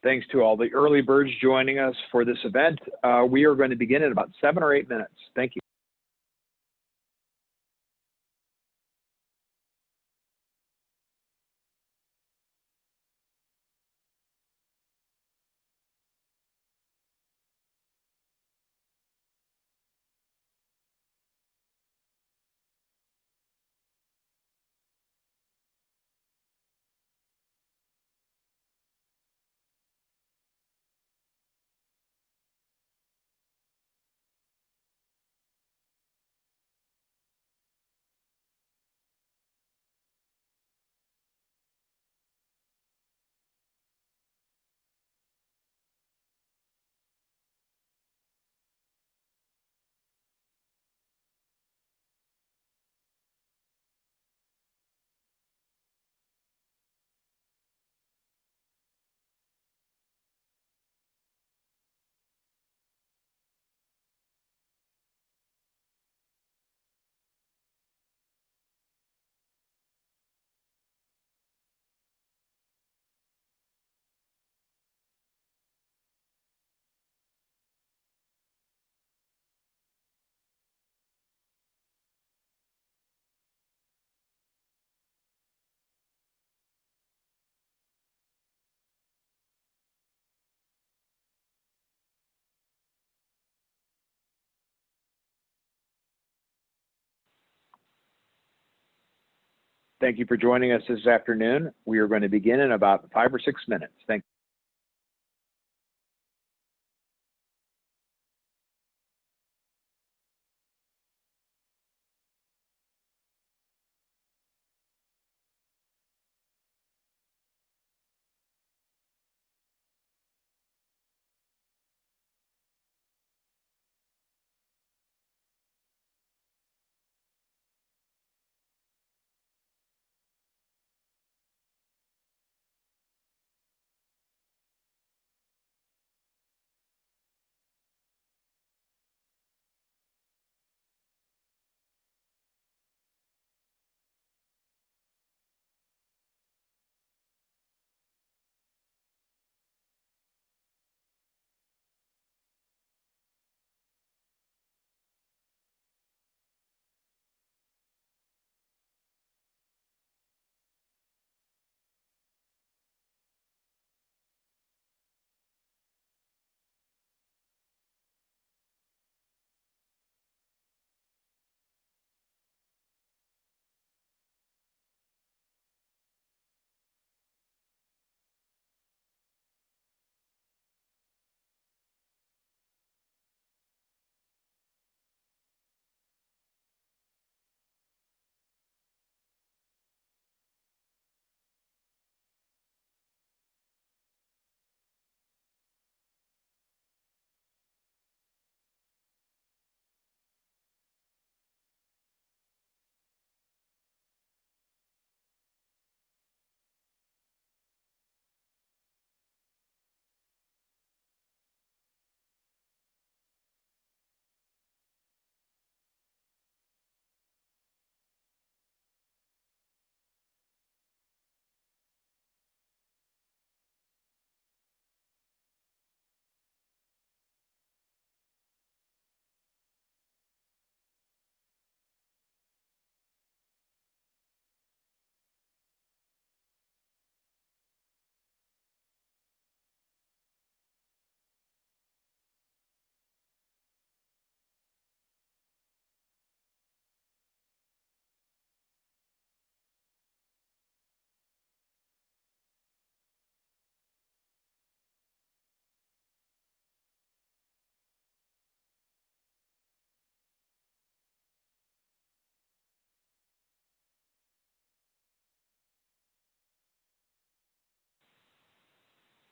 Thanks to all the early birds joining us for this event. We are going to begin in about 7 or 8 minutes. Thank you. Thank you for joining us this afternoon. We are going to begin in about 5 or 6 minutes. Thank you.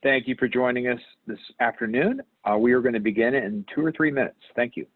Thank you for joining us this afternoon. We are going to begin in 2 or 3 minutes. Thank you.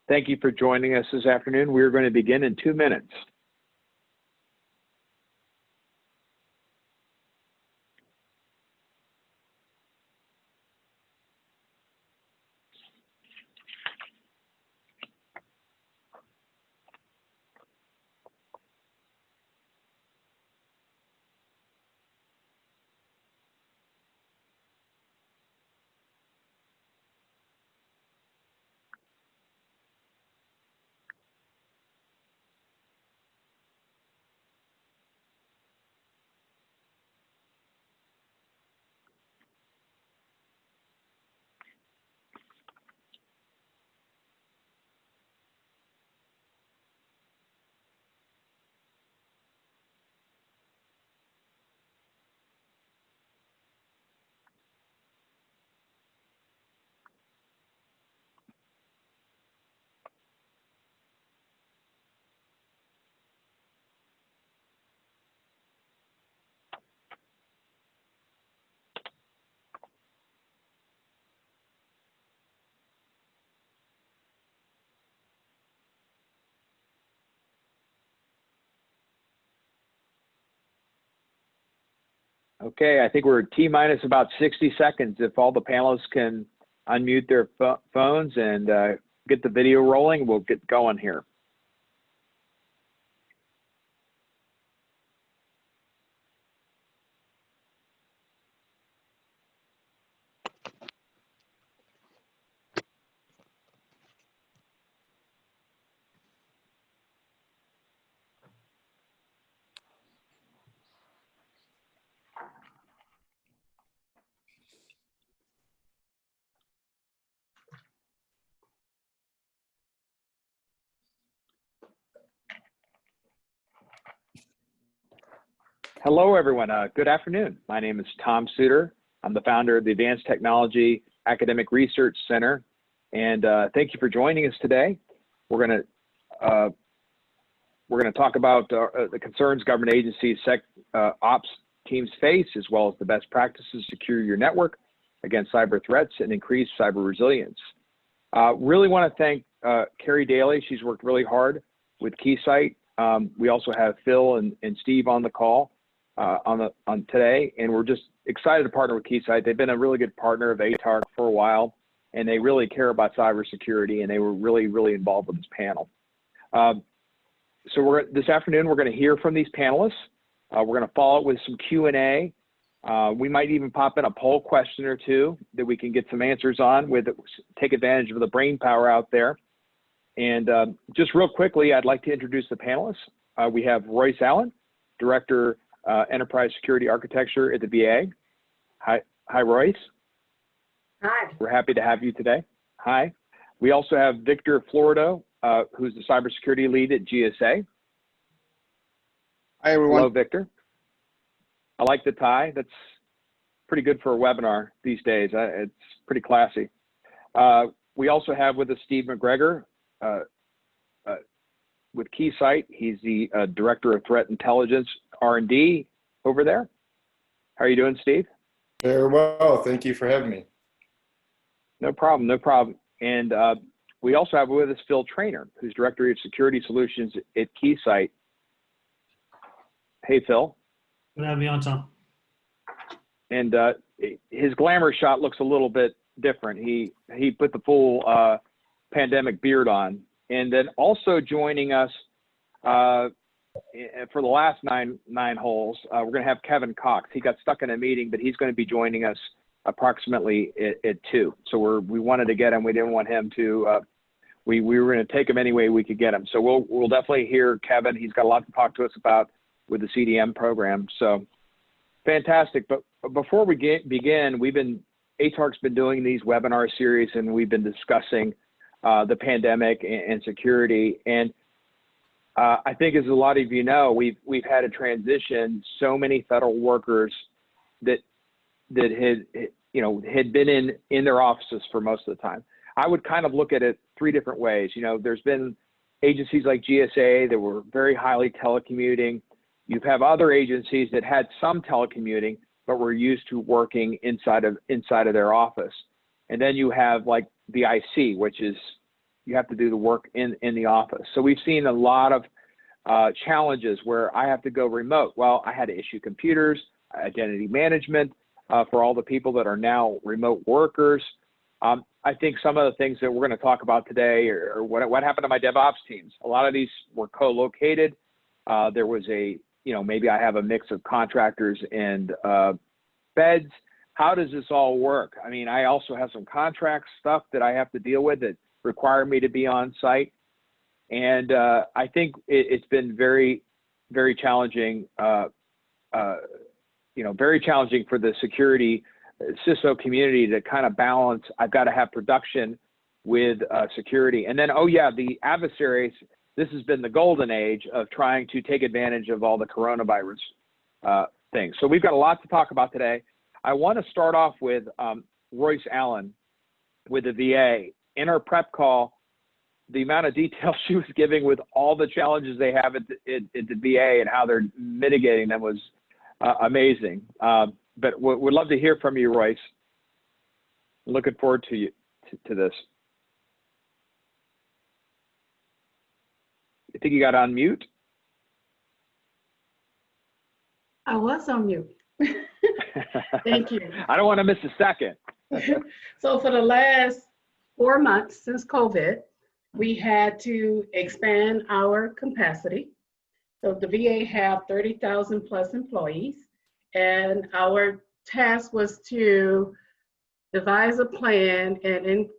Thank you for joining us this afternoon. We're going to begin in 2 minutes. Okay, I think we're T-minus about 60 seconds. If all the panelists can unmute their phones and get the video rolling, we'll get going here. Hello, everyone. Good afternoon. My name is Tom Suter. I'm the founder of the Advanced Technology Academic Research Center, and thank you for joining us today. We're going to talk about the concerns government agencies, SecOps teams face, as well as the best practices to secure your network against cyber threats and increase cyber resilience. Really want to thank Carrie Daly. She's worked really hard with Keysight. We also have Phil and Steve on the call on today, and we're just excited to partner with Keysight. They've been a really good partner of ATARC for a while, and they really care about cybersecurity, and they were really involved with this panel. So this afternoon, we're going to hear from these panelists. We're going to follow it with some Q&A. We might even pop in a poll question or two that we can get some answers on, take advantage of the brain power out there. And just real quickly, I'd like to introduce the panelists. We have Royce Allen, Director, Enterprise Security Architecture at the VA. Hi, Royce. Hi. We're happy to have you today. Hi. We also have Victor Florido, who's the Cybersecurity Lead at GSA. Hi, everyone. Hello, Victor. I like the tie. That's pretty good for a webinar these days. It's pretty classy. We also have with us Steve McGregor with Keysight. He's the Director of Threat Intelligence R&D over there. How are you doing, Steve? Very well. Thank you for having me. No problem, no problem. And we also have with us Phil Traynor, who's Director of Security Solutions at Keysight. Hey, Phil. Good to have you on, Tom. And his glamour shot looks a little bit different. He put the full pandemic beard on. And then also joining us for the last nine holes, we're going to have Kevin Cox. He got stuck in a meeting, but he's going to be joining us approximately at 2. So we wanted to get him. We didn't want him to. We were going to take him any way we could get him. So we'll definitely hear Kevin. He's got a lot to talk to us about with the CDM program. So fantastic. But before we begin, ATARC's been doing these webinar series, and we've been discussing the pandemic and security. And I think, as a lot of you know, we've had a transition. So many federal workers that had been in their offices for most of the time. I would kind of look at it 3 different ways. There's been agencies like GSA that were very highly telecommuting. You have other agencies that had some telecommuting, but were used to working inside of their office. And then you have like the IC, which is you have to do the work in the office. So we've seen a lot of challenges where I have to go remote. Well, I had to issue computers, identity management for all the people that are now remote workers. I think some of the things that we're going to talk about today are what happened to my DevOps teams. A lot of these were co-located. There was maybe I have a mix of contractors and beds. How does this all work? I mean, I also have some contract stuff that I have to deal with that require me to be on site. And I think it's been very, very challenging, very challenging for the security CISO community to kind of balance. I've got to have production with security. And then, the adversaries, this has been the golden age of trying to take advantage of all the coronavirus things. So we've got a lot to talk about today. I want to start off with Royce Allen with the VA. In our prep call, the amount of detail she was giving with all the challenges they have at the VA and how they're mitigating them was amazing. But we'd love to hear from you, Royce. Looking forward to this. I think you got on mute. I was on mute. Thank you. I don't want to miss a second. So for the last 4 months since COVID, we had to expand our capacity. So the VA have 30,000 plus employees, and our task was to devise a plan and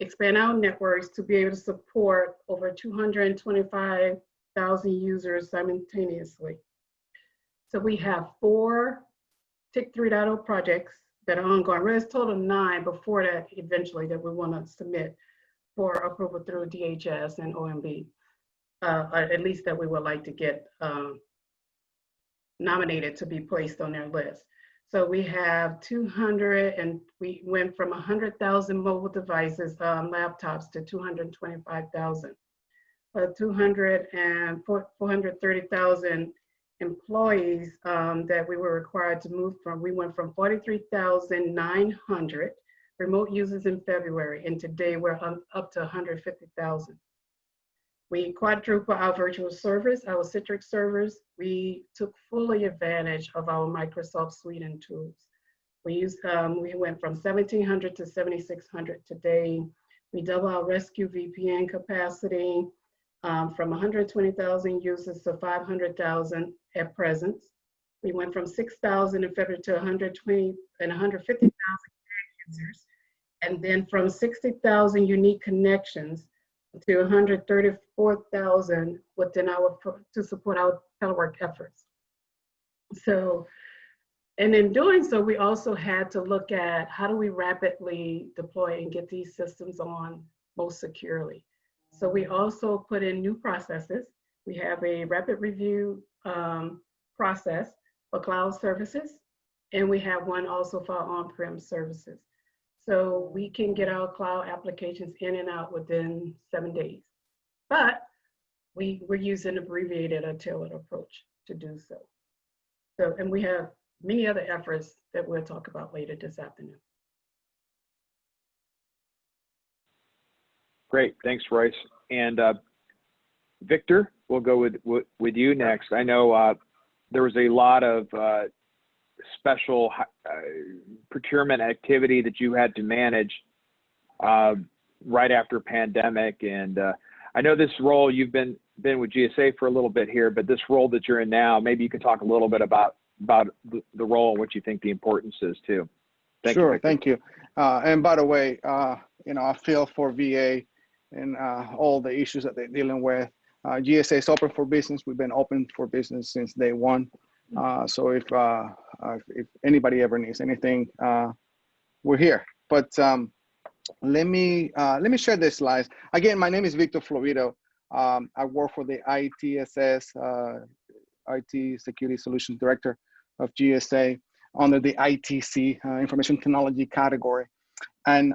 expand our networks to be able to support over 225,000 users simultaneously. So we have 4 TIC 3.0 projects that are ongoing. There's a total of 9 before that eventually that we want to submit for approval through DHS and OMB, at least that we would like to get nominated to be placed on their list. So we have 200, and we went from 100,000 mobile devices, laptops, to 225,000. 430,000 employees that we were required to move from. We went from 43,900 remote users in February, and today we're up to 150,000. We quadrupled our virtual servers, our Citrix servers. We took fully advantage of our Microsoft suite and tools. We went from 1,700 to 7,600 today. We doubled our rescue VPN capacity from 120,000 users to 500,000 at present. We went from 6,000 in February to 120 and 150,000 users, and then from 60,000 unique connections to 134,000 to support our telework efforts. So, and in doing so, we also had to look at how do we rapidly deploy and get these systems on most securely. So we also put in new processes. We have a rapid review process for cloud services, and we have one also for on-prem services. So we can get our cloud applications in and out within 7 days. But we're using abbreviated or tailored approach to do so. And we have many other efforts that we'll talk about later this afternoon. Great, thanks, Royce. And Victor, we'll go with you next. I know there was a lot of special procurement activity that you had to manage right after pandemic, and I know this role, you've been with GSA for a little bit here, but this role that you're in now, maybe you could talk a little bit about the role and what you think the importance is too. Sure, thank you. And by the way, I feel for VA and all the issues that they're dealing with. GSA is open for business. We've been open for business since day one. So if anybody ever needs anything, we're here. But let me share this slides. Again, my name is Victor Florido. I work for the ITSS, IT Security Solutions Director of GSA under the ITC, Information Technology category. And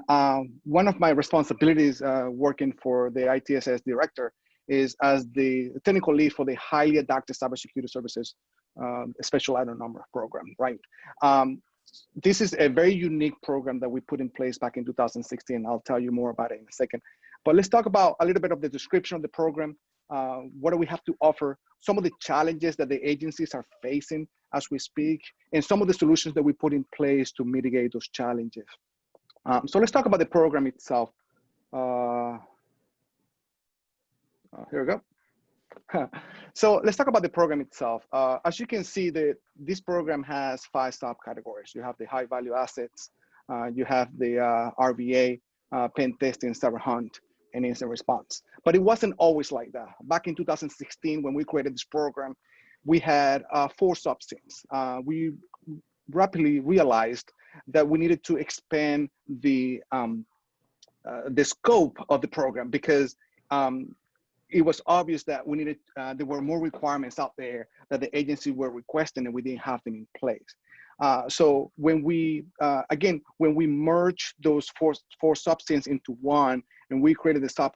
one of my responsibilities working for the ITSS Director is as the technical lead for the highly adaptive cybersecurity services special item number program, right? This is a very unique program that we put in place back in 2016. I'll tell you more about it in a second. But let's talk about a little bit of the description of the program. What do we have to offer? Some of the challenges that the agencies are facing as we speak, and some of the solutions that we put in place to mitigate those challenges. So let's talk about the program itself. Here we go. So let's talk about the program itself. As you can see, this program has 5 subcategories. You have the high value assets, you have the RVA, pen testing, cyber hunt, and incident response. But it wasn't always like that. Back in 2016, when we created this program, we had 4 subsets. We rapidly realized that we needed to expand the scope of the program because it was obvious that we needed, there were more requirements out there that the agency were requesting and we didn't have them in place. So when we, again, when we merged those four subsets into one and we created the 5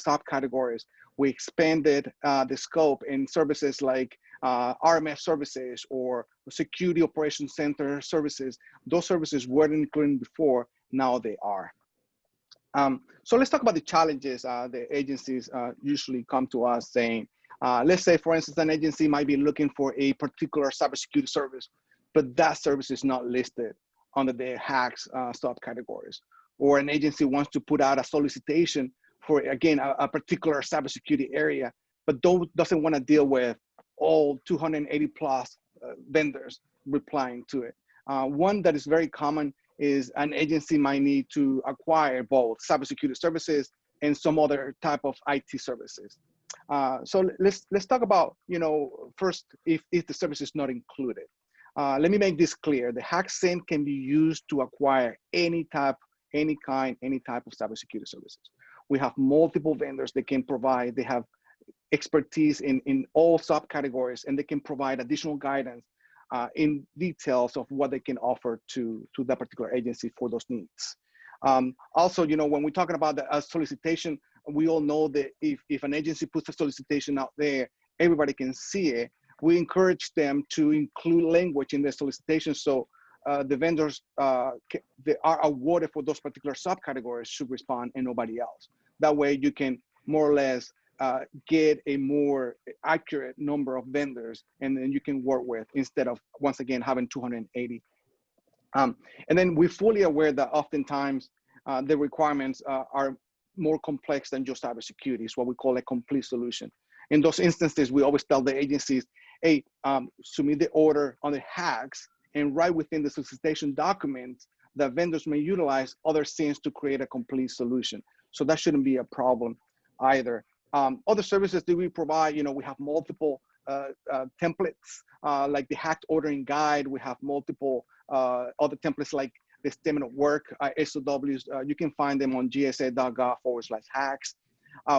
subcategories, we expanded the scope in services like RMF services or security operations center services. Those services weren't included before, now they are. So let's talk about the challenges the agencies usually come to us saying, let's say, for instance, an agency might be looking for a particular cybersecurity service, but that service is not listed under the hacks subcategories. Or an agency wants to put out a solicitation for, again, a particular cybersecurity area, but doesn't want to deal with all 280 plus vendors replying to it. One that is very common is an agency might need to acquire both cybersecurity services and some other type of IT services. So let's talk about, first, if the service is not included. Let me make this clear. The hack SIM can be used to acquire any type of cybersecurity services. We have multiple vendors that can provide, they have expertise in all subcategories, and they can provide additional guidance in details of what they can offer to that particular agency for those needs. Also, when we're talking about the solicitation, we all know that if an agency puts a solicitation out there, everybody can see it. We encourage them to include language in their solicitation so the vendors that are awarded for those particular subcategories should respond and nobody else. That way you can more or less get a more accurate number of vendors and then you can work with instead of, once again, having 280. And then we're fully aware that oftentimes the requirements are more complex than just cybersecurity. It's what we call a complete solution. In those instances, we always tell the agencies, hey, submit the order on the hacks and right within the solicitation documents that vendors may utilize other SIMs to create a complete solution. So that shouldn't be a problem either. Other services that we provide, we have multiple templates like the hacked ordering guide. We have multiple other templates like the statement of work, SOWs. You can find them on gsa.gov/hacks.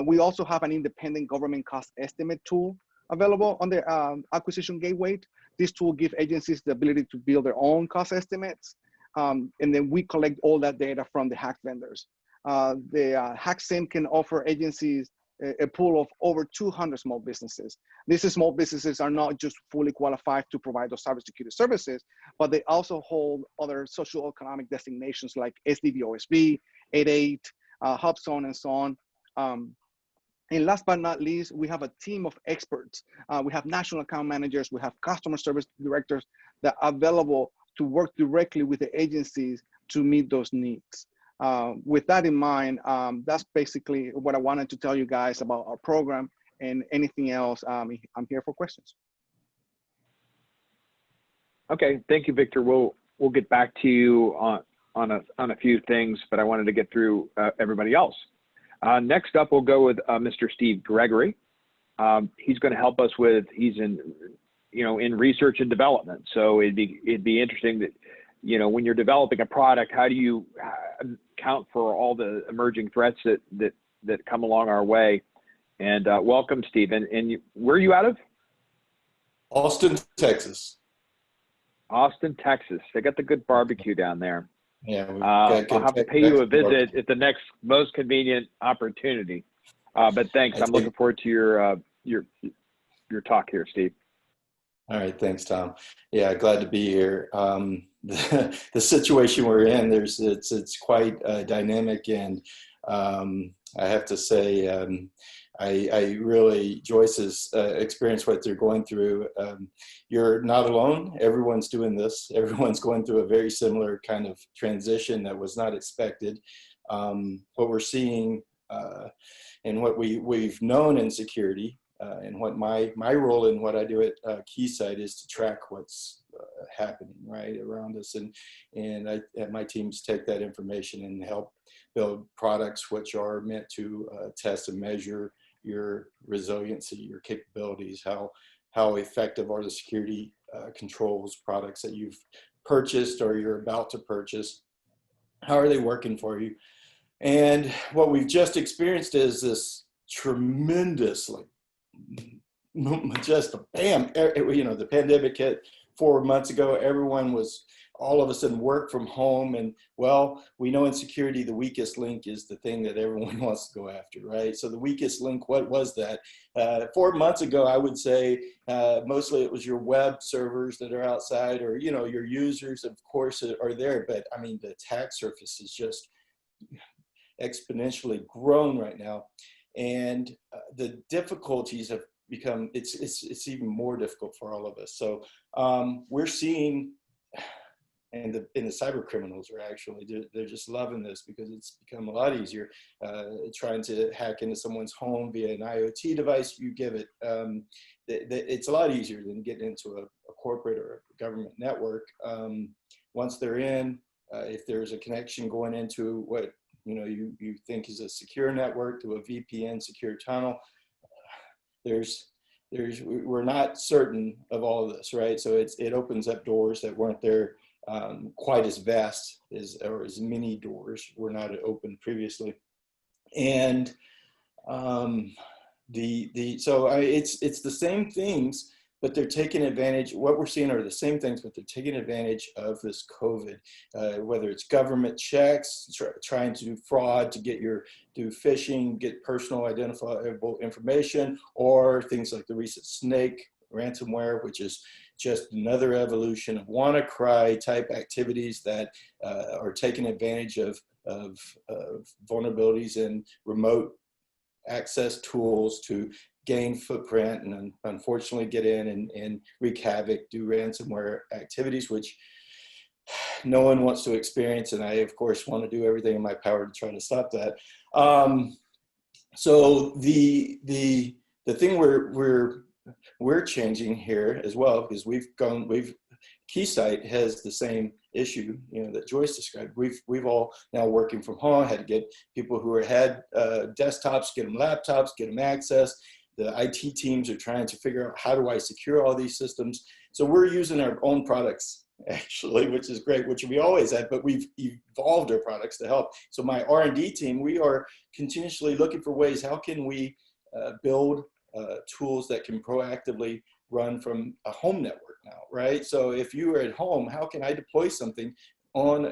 We also have an independent government cost estimate tool available on the acquisition gateway. This tool gives agencies the ability to build their own cost estimates. And then we collect all that data from the hack vendors. The hack SIM can offer agencies a pool of over 200 small businesses. These small businesses are not just fully qualified to provide those cybersecurity services, but they also hold other socioeconomic designations like SDV-OSB, 88, HubZone, and so on. And last but not least, we have a team of experts. We have national account managers, we have customer service directors that are available to work directly with the agencies to meet those needs. With that in mind, that's basically what I wanted to tell you guys about our program, and anything else, I'm here for questions. Okay, thank you, Victor. We'll get back to you on a few things, but I wanted to get through everybody else. Next up, we'll go with Mr. Steve Gregory. He's going to help us with, he's in research and development. So it'd be interesting that, when you're developing a product, how do you account for all the emerging threats that come along our way? And welcome, Steve. And where are you out of? Austin, Texas. Austin, Texas. They got the good barbecue down there. Yeah, I'll have to pay you a visit at the next most convenient opportunity. But thanks. I'm looking forward to your talk here, Steve. All right, thanks, Tom. Yeah, glad to be here. The situation we're in, it's quite dynamic, and I have to say, I really, Joyce's experience what they're going through. You're not alone. Everyone's doing this. Everyone's going through a very similar kind of transition that was not expected. What we're seeing and what we've known in security and what my role in what I do at Keysight is to track what's happening right around us, and my teams take that information and help build products which are meant to test and measure your resiliency, your capabilities, how effective are the security controls products that you've purchased or you're about to purchase, how are they working for you. And what we've just experienced is this tremendously, just bam, you know, the pandemic hit 4 months ago. Everyone was all of a sudden work from home. And well, we know in security, the weakest link is the thing that everyone wants to go after, right? So the weakest link, what was that? 4 months ago, I would say mostly it was your web servers that are outside, or, you know, your users, of course, are there. But I mean, the attack surface is just exponentially grown right now. And the difficulties have become, it's even more difficult for all of us. So we're seeing, and the cyber criminals are actually, they're just loving this because it's become a lot easier. Trying to hack into someone's home via an IoT device, you give it, it's a lot easier than getting into a corporate or a government network. Once they're in, if there's a connection going into what you think is a secure network to a VPN secure tunnel, we're not certain of all of this, right? So it opens up doors that weren't there quite as vast or as many doors were not open previously. And it's the same things, but they're taking advantage. What we're seeing are the same things, but they're taking advantage of this COVID, whether it's government checks, trying to do fraud to do phishing, get personal identifiable information, or things like the recent Snake ransomware, which is just another evolution of WannaCry type activities that are taking advantage of vulnerabilities in remote access tools to gain footprint and unfortunately get in and wreak havoc, do ransomware activities, which no one wants to experience. And I, of course, want to do everything in my power to try to stop that. So the thing we're changing here as well, because Keysight has the same issue, that Joyce described. We've all now working from home, had to get people who had desktops, get them laptops, get them access. The IT teams are trying to figure out, how do I secure all these systems? So we're using our own products, actually, which is great, which we always had, but we've evolved our products to help. So my R&D team, we are continuously looking for ways, how can we build tools that can proactively run from a home network now, right? So if you are at home, how can I deploy something on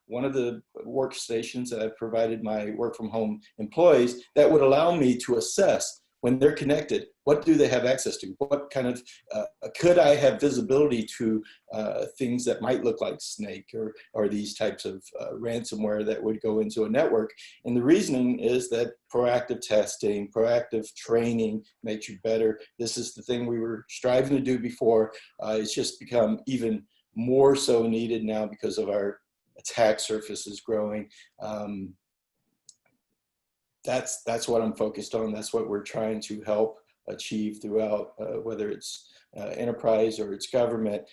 one of the workstations that I've provided my work from home employees that would allow me to assess when they're connected, what do they have access to? What kind of, could I have visibility to things that might look like Snake or these types of ransomware that would go into a network? And the reasoning is that proactive testing, proactive training makes you better. This is the thing we were striving to do before. It's just become even more so needed now because of our attack surfaces growing. That's what I'm focused on. That's what we're trying to help achieve throughout, whether it's enterprise or it's government.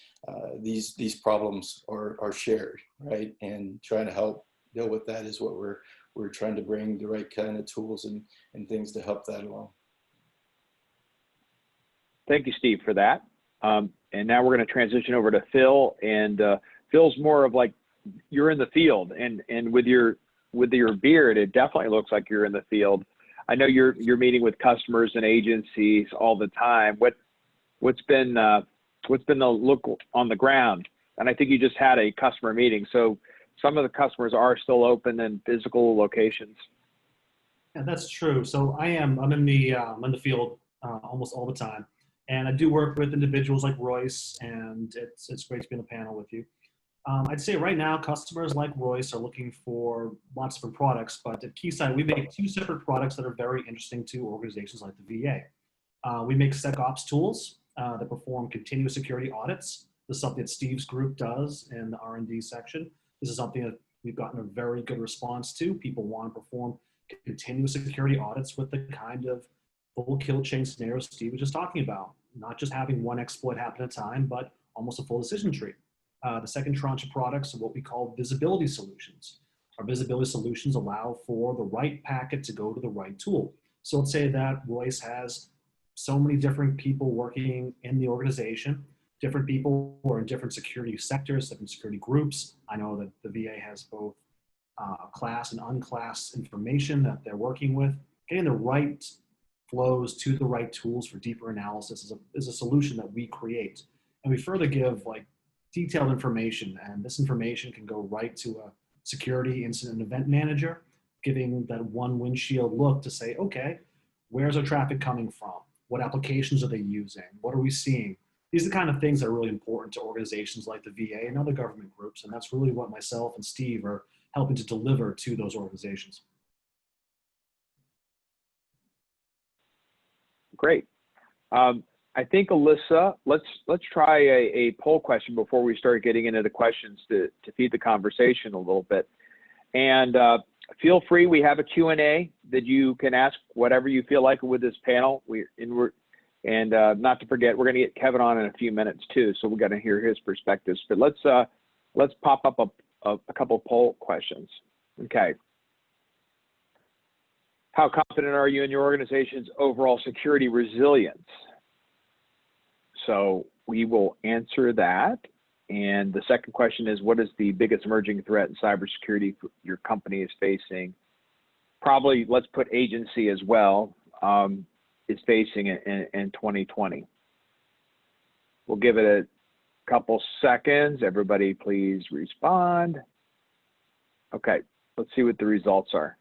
These problems are shared, right? And trying to help deal with that is what we're trying to bring the right kind of tools and things to help that along. Thank you, Steve, for that. And now we're going to transition over to Phil. And Phil's more of like, you're in the field, and with your beard, it definitely looks like you're in the field. I know you're meeting with customers and agencies all the time. What's been the look on the ground? And I think you just had a customer meeting, so some of the customers are still open in physical locations. Yeah, that's true. So I'm in the field almost all the time, and I do work with individuals like Royce, and it's great to be on the panel with you. I'd say right now, customers like Royce are looking for lots of different products, but at Keysight, we make two separate products that are very interesting to organizations like the VA. We make SecOps tools that perform continuous security audits. This is something that Steve's group does in the R&D section. This is something that we've gotten a very good response to. People want to perform continuous security audits with the kind of full kill chain scenarios Steve was just talking about. Not just having one exploit happen at a time, but almost a full decision tree. The second tranche of products are what we call visibility solutions. Our visibility solutions allow for the right packet to go to the right tool. So let's say that Royce has so many different people working in the organization, different people who are in different security sectors, different security groups. I know that the VA has both class and unclassed information that they're working with. Getting the right flows to the right tools for deeper analysis is a solution that we create. And we further give like detailed information, and this information can go right to a security incident event manager, giving that one windshield look to say, okay, where's our traffic coming from? What applications are they using? What are we seeing? These are the kind of things that are really important to organizations like the VA and other government groups, and that's really what myself and Steve are helping to deliver to those organizations. Great. I think, Alyssa, let's try a poll question before we start getting into the questions to feed the conversation a little bit. And feel free, we have a Q&A that you can ask whatever you feel like with this panel. And not to forget, we're going to get Kevin on in a few minutes too, so we're going to hear his perspectives. But let's pop up a couple poll questions. Okay. How confident are you in your organization's overall security resilience? So we will answer that. And the second question is, what is the biggest emerging threat in cybersecurity your company is facing? Probably, let's put agency as well, is facing it in 2020. We'll give it a couple seconds. Everybody please respond. Okay, let's see what the results are.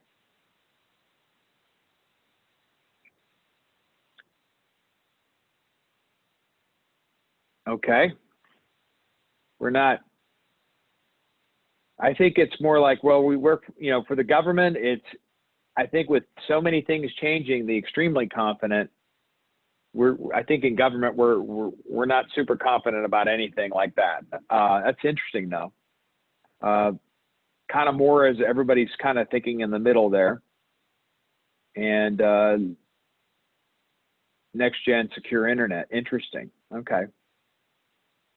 Okay. We're not, I think it's more like, well, we work, for the government, I think with so many things changing, the extremely confident, I think in government, we're not super confident about anything like that. That's interesting though. Kind of more as everybody's kind of thinking in the middle there. And next gen secure internet, interesting, okay.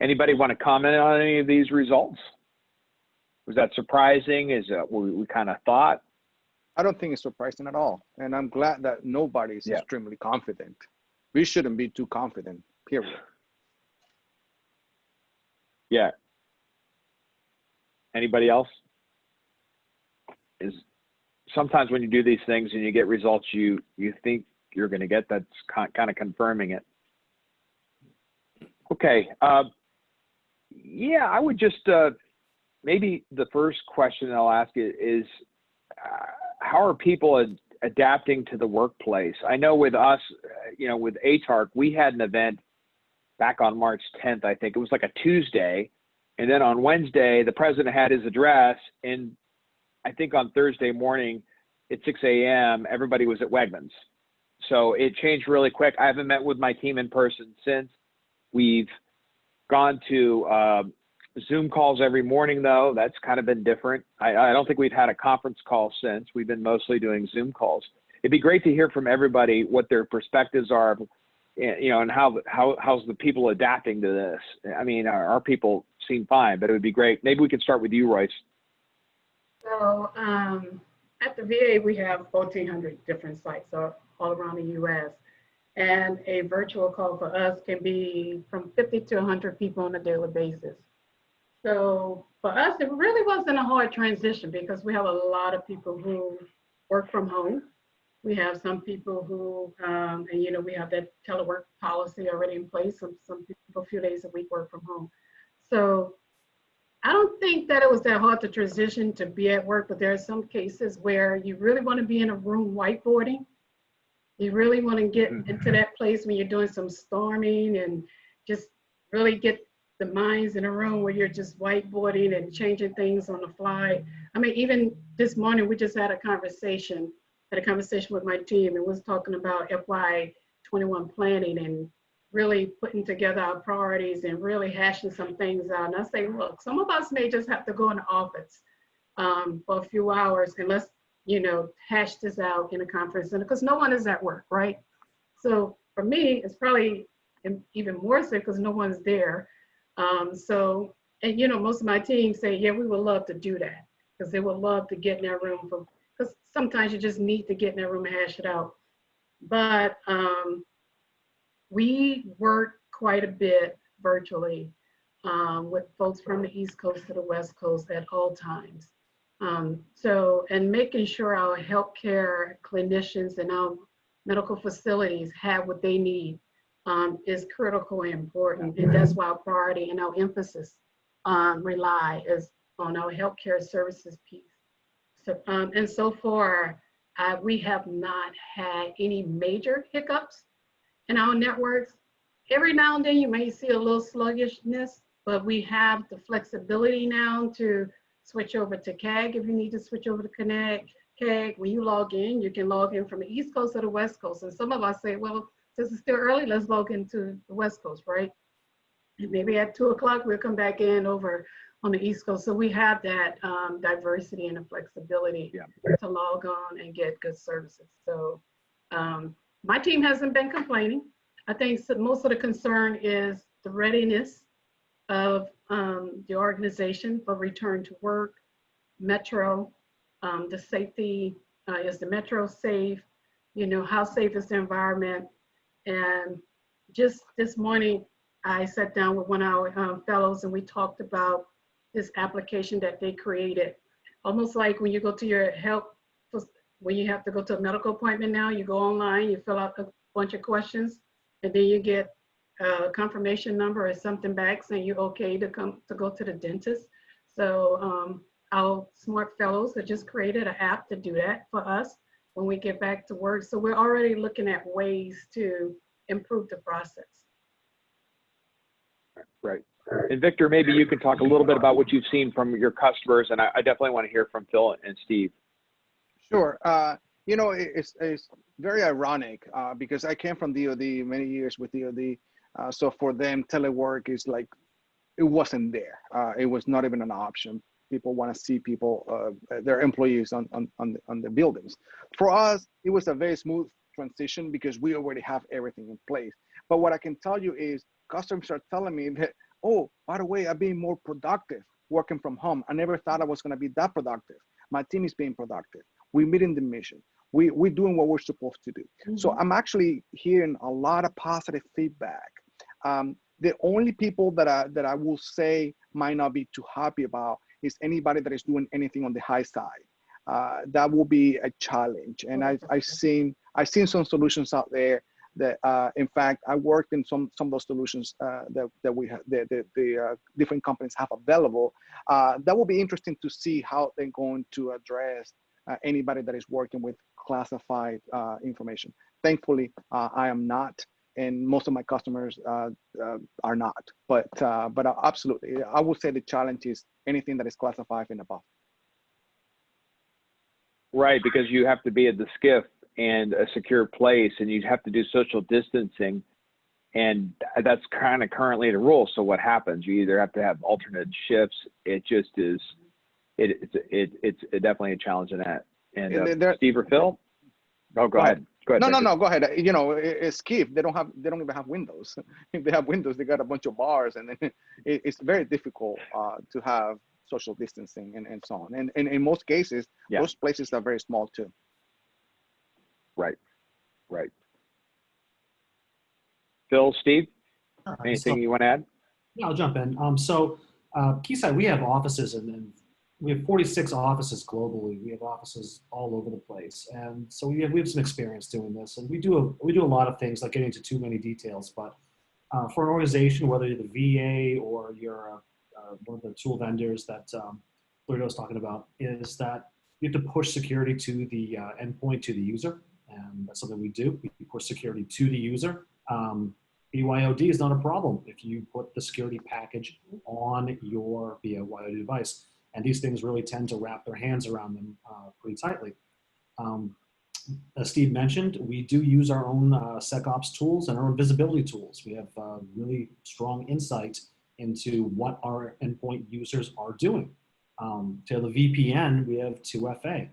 Anybody want to comment on any of these results? Was that surprising? Is that what we kind of thought? I don't think it's surprising at all. And I'm glad that nobody's extremely confident. We shouldn't be too confident, period. Yeah. Anybody else? Sometimes when you do these things and you get results you think you're going to get, that's kind of confirming it. Okay. Yeah, I would just, maybe the first question I'll ask is how are people adapting to the workplace? I know with us, with ATARC, we had an event back on March 10th, I think. It was like a Tuesday. And then on Wednesday, the president had his address. And I think on Thursday morning at 6 a.m., everybody was at Wegmans. So it changed really quick. I haven't met with my team in person since. We've gone to Zoom calls every morning, though. That's kind of been different. I don't think we've had a conference call since. We've been mostly doing Zoom calls. It'd be great to hear from everybody what their perspectives are, and how's the people adapting to this. I mean, our people seem fine, but it would be great. Maybe we could start with you, Royce. So at the VA, we have 1,400 different sites all around the U.S. And a virtual call for us can be from 50 to 100 people on a daily basis. So for us, it really wasn't a hard transition because we have a lot of people who work from home. We have some people who, and we have that telework policy already in place. Some people a few days a week work from home. So I don't think that it was that hard to transition to be at work, but there are some cases where you really want to be in a room whiteboarding. You really want to get into that place when you're doing some storming and just really get the minds in a room where you're just whiteboarding and changing things on the fly. I mean, even this morning, we just had a conversation with my team, and was talking about FY21 planning and really putting together our priorities and really hashing some things out. And I say, look, some of us may just have to go in the office for a few hours and let's, hash this out in a conference center, because no one is at work, right? So for me, it's probably even more so because no one's there. And most of my team say, yeah, we would love to do that, because they would love to get in that room, because sometimes you just need to get in that room and hash it out. But we work quite a bit virtually with folks from the East Coast to the West Coast at all times. And making sure our healthcare clinicians and our medical facilities have what they need is critical and important. And that's why our priority and our emphasis rely is on our healthcare services piece. So, and so far, we have not had any major hiccups in our networks. Every now and then you may see a little sluggishness, but we have the flexibility now to switch over to CAG if you need to switch over to CAG. When you log in, you can log in from the East Coast or the West Coast. And some of us say, well, since it's still early, let's log into the West Coast, right? And maybe at 2 o'clock, we'll come back in over on the East Coast. So we have that diversity and the flexibility to log on and get good services. So my team hasn't been complaining. I think most of the concern is the readiness of the organization for return to work, Metro, the safety, is the Metro safe? How safe is the environment? And just this morning, I sat down with one of our fellows and we talked about this application that they created. Almost like when you go to your health, when you have to go to a medical appointment now, you go online, you fill out a bunch of questions, and then you get a confirmation number or something back saying you're okay to go to the dentist. So our smart fellows have just created an app to do that for us when we get back to work. So we're already looking at ways to improve the process. Right. And Victor, maybe you can talk a little bit about what you've seen from your customers, and I definitely want to hear from Phil and Steve. Sure. It's very ironic because I came from DoD many years with DoD. So for them, telework is like, it wasn't there. It was not even an option. People want to see people, their employees on the buildings. For us, it was a very smooth transition because we already have everything in place. But what I can tell you is customers are telling me that, oh, by the way, I've been more productive working from home. I never thought I was going to be that productive. My team is being productive. We're meeting the mission. We're doing what we're supposed to do. Mm-hmm. So I'm actually hearing a lot of positive feedback. The only people that I will say might not be too happy about is anybody that is doing anything on the high side. That will be a challenge. And I've seen some solutions out there that, in fact, I worked in some of those solutions that we have, the different companies have available. That will be interesting to see how they're going to address anybody that is working with classified information. Thankfully, I am not, and most of my customers are not. But absolutely, I would say the challenge is anything that is classified and above. Right, because you have to be at the SCIF and a secure place, and you'd have to do social distancing, and that's kind of currently the rule. So what happens? You either have to have alternate shifts. It just is. It's definitely a challenge in that. And Steve or Phil? Oh, go ahead. Go ahead. No, go ahead. It's SCIF. They don't even have windows. If they have windows, they got a bunch of bars, and then it's very difficult to have social distancing and so on. And in most cases, those places are very small too. Right. Phil, Steve, anything you want to add? Yeah, I'll jump in. Keysight, we have offices and we have 46 offices globally. We have offices all over the place. And so we have some experience doing this. And we do a lot of things, like getting into too many details, but for an organization, whether you're the VA or you're one of the tool vendors that Ludo's talking about, is that you have to push security to the endpoint, to the user. And that's something we do. We push security to the user. BYOD is not a problem if you put the security package on your BYOD device. And these things really tend to wrap their hands around them pretty tightly. As Steve mentioned, we do use our own SecOps tools and our own visibility tools. We have really strong insight into what our endpoint users are doing. To the VPN, we have 2FA.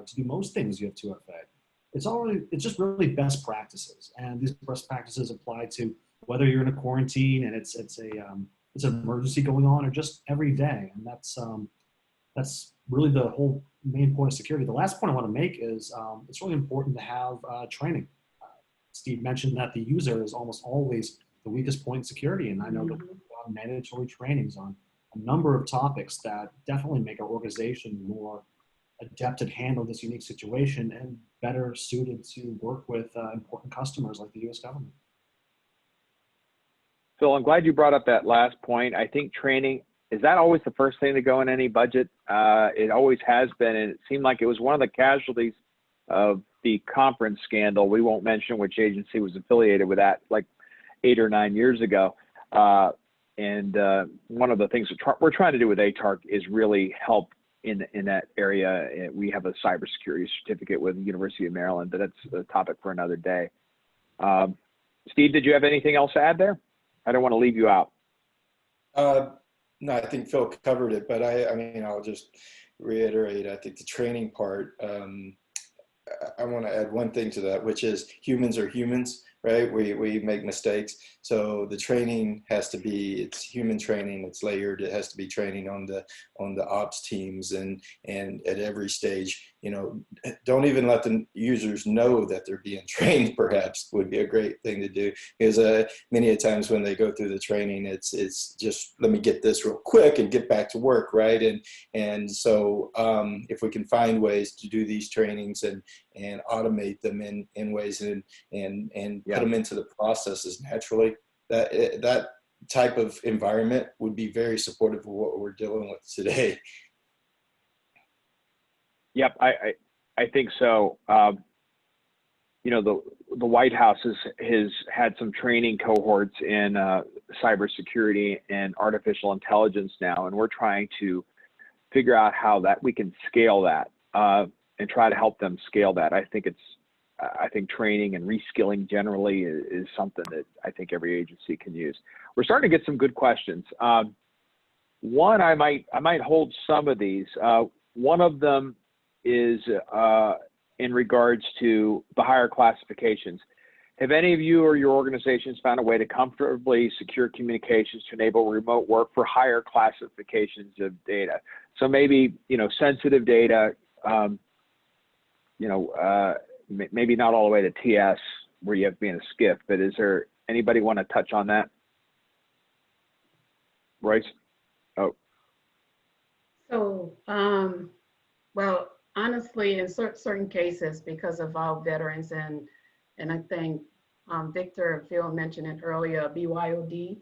To do most things, you have 2FA. It's just really best practices, and these best practices apply to whether you're in a quarantine and it's an emergency going on, or just every day. And that's really the whole main point of security. The last point I want to make is it's really important to have training. Steve mentioned that the user is almost always the weakest point in security, and I know that we have mandatory trainings on a number of topics that definitely make our organization more adept at handling this unique situation and better suited to work with important customers like the U.S. government. Phil, I'm glad you brought up that last point. I think training, is that always the first thing to go in any budget? It always has been, and it seemed like it was one of the casualties of the conference scandal. We won't mention which agency was affiliated with that, like 8 or 9 years ago. And one of the things we're trying to do with ATARC is really help in that area. We have a cybersecurity certificate with the University of Maryland, but that's a topic for another day. Steve, did you have anything else to add there? I don't want to leave you out. No, I think Phil covered it, but I mean, I'll just reiterate, I think the training part, I want to add one thing to that, which is humans are humans, right? We make mistakes. So the training has to be, it's human training, it's layered. It has to be training on the ops teams and at every stage, you know, don't even let the users know that they're being trained, perhaps would be a great thing to do. Because many a times when they go through the training, it's just, let me get this real quick and get back to work, right? And so if we can find ways to do these trainings and automate them in ways and put them into the processes naturally, that type of environment would be very supportive of what we're dealing with today. Yep, I think so. You know, the White House has had some training cohorts in cybersecurity and artificial intelligence now, and we're trying to figure out how that we can scale that and try to help them scale that. I think training and reskilling generally is something that I think every agency can use. We're starting to get some good questions. One, I might hold some of these. One of them is in regards to the higher classifications. Have any of you or your organizations found a way to comfortably secure communications to enable remote work for higher classifications of data? So maybe, you know, sensitive data, you know, maybe not all the way to TS where you have to be in a SCIF, but is there anybody want to touch on that? Royce? Oh. So, well, honestly, in certain cases, because of our veterans and I think Victor and Phil mentioned it earlier, BYOD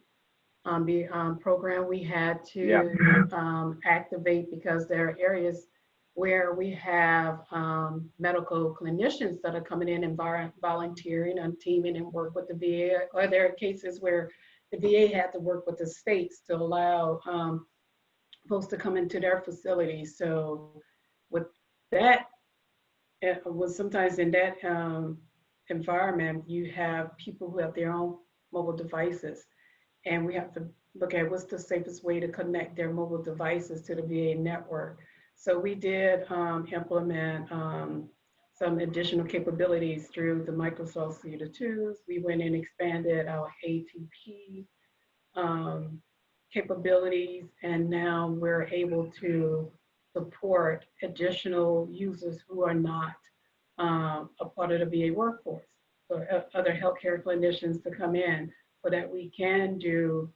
program, we had to activate because there are areas where we have medical clinicians that are coming in and volunteering and teaming and work with the VA, or there are cases where the VA had to work with the states to allow folks to come into their facilities. So with that, it was sometimes in that environment, you have people who have their own mobile devices, and we have to look at what's the safest way to connect their mobile devices to the VA network. So we did implement some additional capabilities through the Microsoft Suite of Tools. We went and expanded our ATP capabilities, and now we're able to support additional users who are not a part of the VA workforce, so other healthcare clinicians to come in so that we can do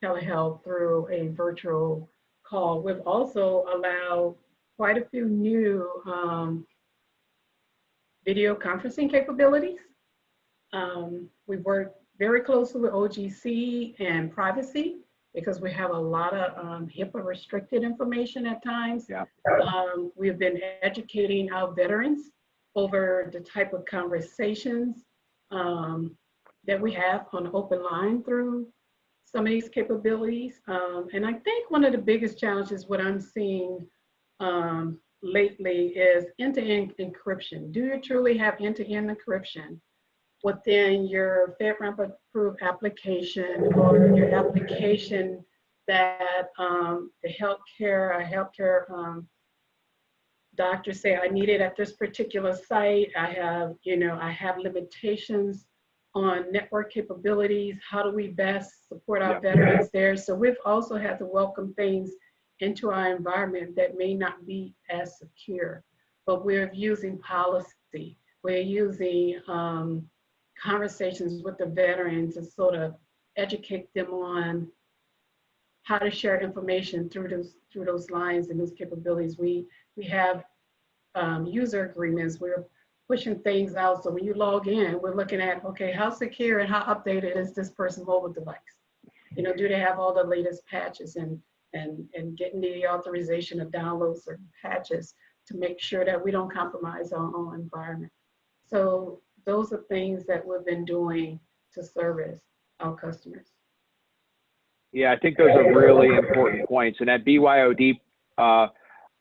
telehealth through a virtual call. We've also allowed quite a few new video conferencing capabilities. We've worked very closely with OGC and privacy because we have a lot of HIPAA restricted information at times. Yeah. We've been educating our veterans over the type of conversations that we have on the open line through some of these capabilities. And I think one of the biggest challenges, what I'm seeing lately, is end-to-end encryption. Do you truly have end-to-end encryption within your FedRAMP approved application, or your application that the healthcare doctors say I need it at this particular site. I have limitations on network capabilities. How do we best support our veterans there? So we've also had to welcome things into our environment that may not be as secure, but we're using policy. We're using conversations with the veterans to sort of educate them on how to share information through those lines and those capabilities. We have user agreements. We're pushing things out. So when you log in, we're looking at, okay, how secure and how updated is this person's mobile device? Do they have all the latest patches, and getting the authorization to download certain patches to make sure that we don't compromise our own environment. So those are things that we've been doing to service our customers. Yeah, I think those are really important points. And at BYOD,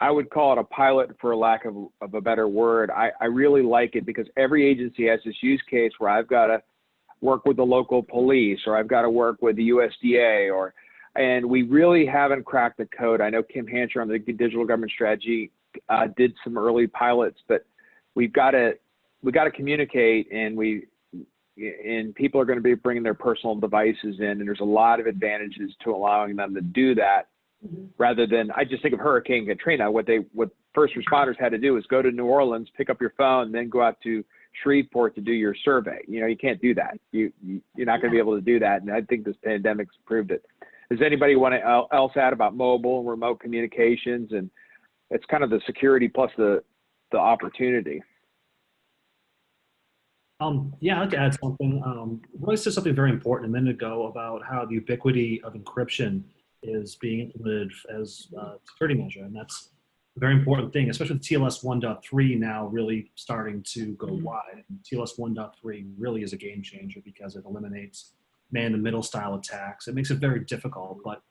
I would call it a pilot for lack of a better word. I really like it because every agency has this use case where I've got to work with the local police, or I've got to work with the USDA, and we really haven't cracked the code. I know Kim Hancher on the digital government strategy did some early pilots, but we got to communicate, and people are going to be bringing their personal devices in, and there's a lot of advantages to allowing them to do that. Mm-hmm. Rather than, I just think of Hurricane Katrina. What first responders had to do is go to New Orleans, pick up your phone, then go out to Shreveport to do your survey. You can't do that. You're not going to be able to do that. And I think this pandemic's proved it. Does anybody want to else add about mobile and remote communications? And it's kind of the security plus the opportunity. Yeah, I'd like to add something. Roy said something very important a minute ago about how the ubiquity of encryption is being implemented as a security measure. And that's a very important thing, especially with TLS 1.3 now really starting to go wide. And TLS 1.3 really is a game changer because it eliminates man-in-the-middle style attacks. It makes it very difficult, but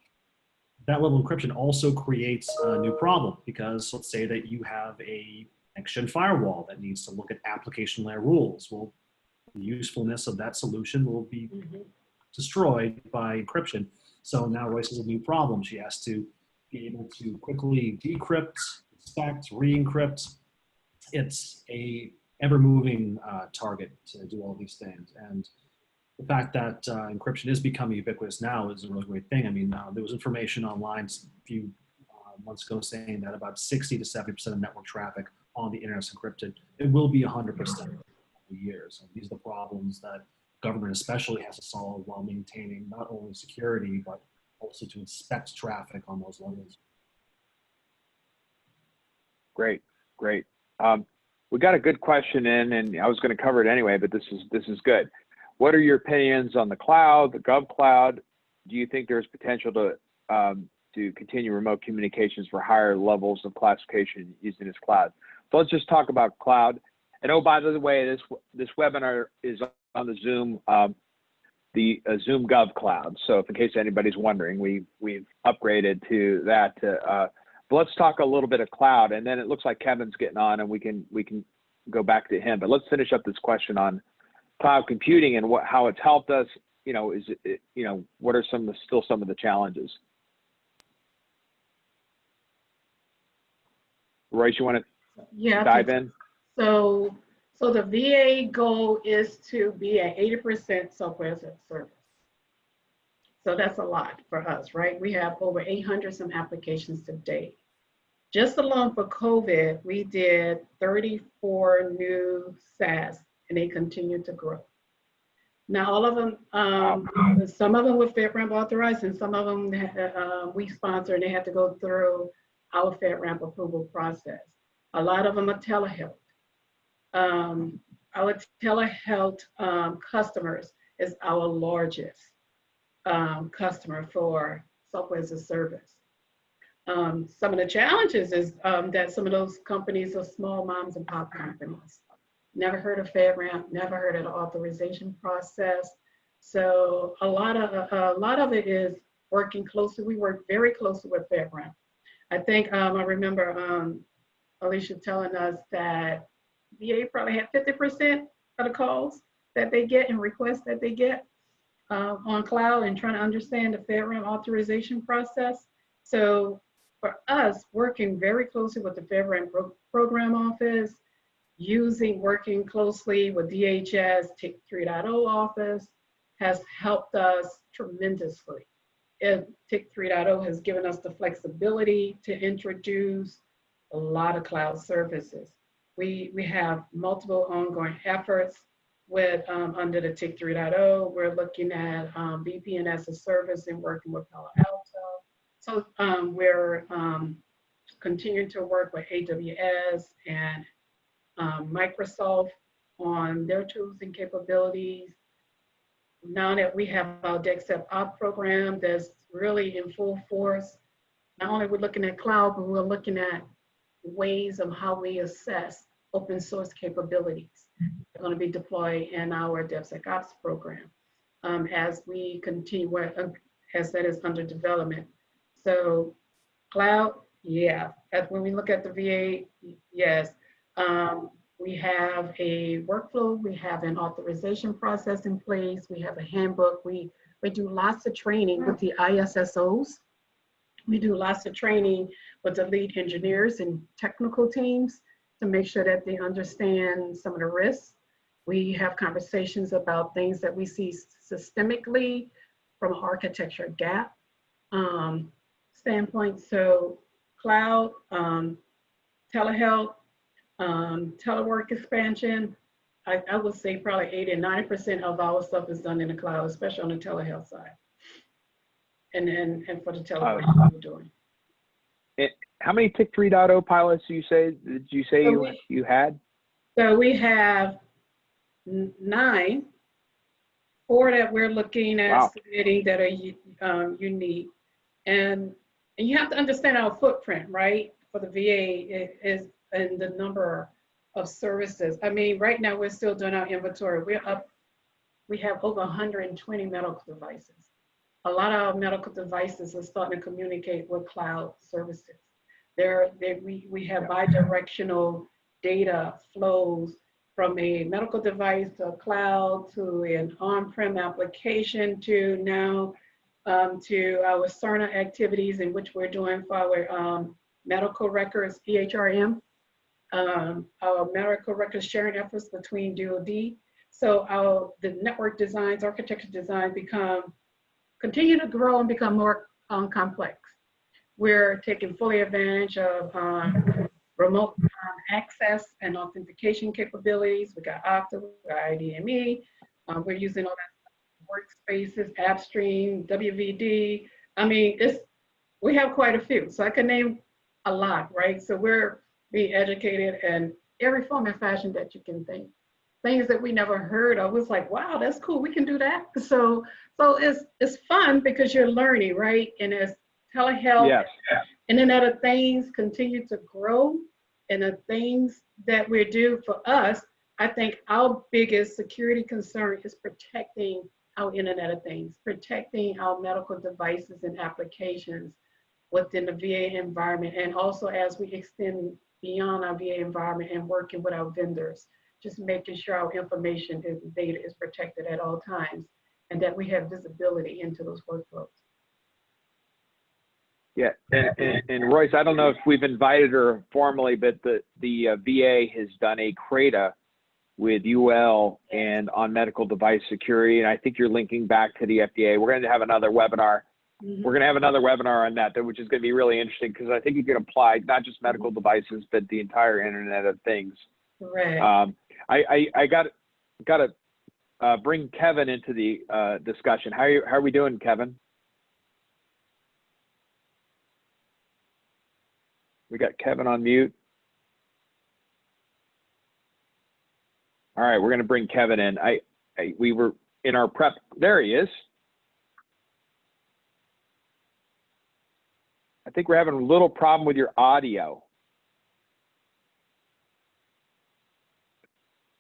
that level of encryption also creates a new problem, because let's say that you have a next-gen firewall that needs to look at application layer rules. Well, the usefulness of that solution will be destroyed by encryption. So now Royce has a new problem. She has to be able to quickly decrypt, inspect, re-encrypt. It's a ever-moving target to do all these things. And the fact that encryption is becoming ubiquitous now is a really great thing. I mean, there was information online a few months ago saying that about 60 to 70% of network traffic on the internet is encrypted. It will be 100% in years. And these are the problems that government especially has to solve while maintaining not only security, but also to inspect traffic on those levels. Great. We got a good question in, and I was going to cover it anyway, but this is good. What are your opinions on the cloud, the Gov Cloud? Do you think there's potential to continue remote communications for higher levels of classification using this cloud? So let's just talk about cloud. And oh, by the way, this webinar is on the Zoom, the Zoom Gov Cloud. So if in case anybody's wondering, we've upgraded to that. But let's talk a little bit of cloud, and then it looks like Kevin's getting on, and we can go back to him. But let's finish up this question on cloud computing and how it's helped us. What are some of the challenges? Royce, you want to dive in? So the VA goal is to be at 80% software as a service. So that's a lot for us, right? We have over 800 some applications today. Just alone for COVID, we did 34 new SaaS, and they continue to grow. Now, all of them, some of them were FedRAMP authorized, and some of them we sponsor, and they had to go through our FedRAMP approval process. A lot of them are telehealth. Our telehealth customers is our largest customer for software as a service. Some of the challenges is that some of those companies are small moms and pop companies. Never heard of FedRAMP, never heard of the authorization process. So a lot of it is working closely. We work very closely with FedRAMP. I think I remember Alicia telling us that VA probably had 50% of the calls that they get and requests that they get on cloud, and trying to understand the FedRAMP authorization process. So for us, working very closely with the FedRAMP program office, working closely with DHS TIC 3.0 office has helped us tremendously. TIC 3.0 has given us the flexibility to introduce a lot of cloud services. We have multiple ongoing efforts with under the TIC 3.0. We're looking at VPN as a service and working with Palo Alto. So we're continuing to work with AWS and Microsoft on their tools and capabilities. Now that we have our SecOp program that's really in full force, not only we're looking at cloud, but we're looking at ways of how we assess open source capabilities. They're going to be deployed in our DevSecOps program as we continue, as that is under development. So cloud, yeah. When we look at the VA, yes. We have a workflow, we have an authorization process in place, we have a handbook, we do lots of training with the ISSOs. We do lots of training with the lead engineers and technical teams to make sure that they understand some of the risks. We have conversations about things that we see systemically from an architecture gap standpoint. So cloud, telehealth, telework expansion, I would say probably 80 and 90% of our stuff is done in the cloud, especially on the telehealth side. And for the telework we're doing. How many TIC 3.0 pilots did you say you had? So we have 9, 4 that we're looking at submitting that are unique. And you have to understand our footprint, right? For the VA is in the number of services. I mean, right now we're still doing our inventory. We have over 120 medical devices. A lot of our medical devices are starting to communicate with cloud services. We have bi-directional data flows from a medical device to a cloud to an on-prem application to now to our Cerna activities in which we're doing for our medical records, EHRM, our medical records sharing efforts between DoD. So the network designs, architecture design continue to grow and become more complex. We're taking fully advantage of remote access and authentication capabilities. We got Okta, we got IDME. We're using all that workspaces, AppStream, WVD. I mean, we have quite a few. So I can name a lot, right? So we're being educated in every form and fashion that you can think. Things that we never heard of. Was like, wow, that's cool. We can do that. So it's fun because you're learning, right? And as telehealth, yes, Internet of Things continue to grow, and the things that we do for us, I think our biggest security concern is protecting our Internet of Things, protecting our medical devices and applications within the VA environment, and also as we extend beyond our VA environment and working with our vendors, just making sure our information and data is protected at all times, and that we have visibility into those workflows. Yeah, and Royce, I don't know if we've invited her formally, but the VA has done a CRADA with UL and on medical device security, and I think you're linking back to the FDA. We're going to have another webinar. Mm-hmm. We're going to have another webinar on that, which is going to be really interesting because I think you can apply not just medical devices, but the entire Internet of Things. Right. I got to bring Kevin into the discussion. How are we doing, Kevin? We got Kevin on mute. All right, we're going to bring Kevin in. We were in our prep. There he is. I think we're having a little problem with your audio.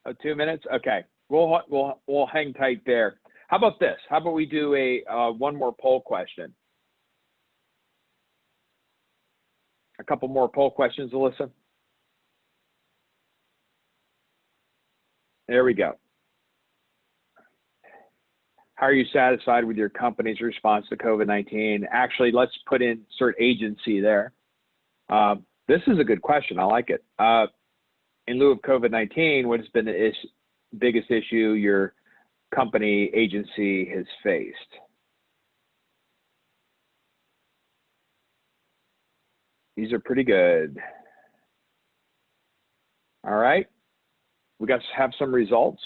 Oh, 2 minutes? Okay, we'll hang tight there. How about this? How about we do a one more poll question? A couple more poll questions, Alyssa. There we go. How are you satisfied with your company's response to COVID-19? Actually, let's insert agency there. This is a good question. I like it. In lieu of COVID-19, what has been the biggest issue your company agency has faced? These are pretty good. All right. We got to have some results.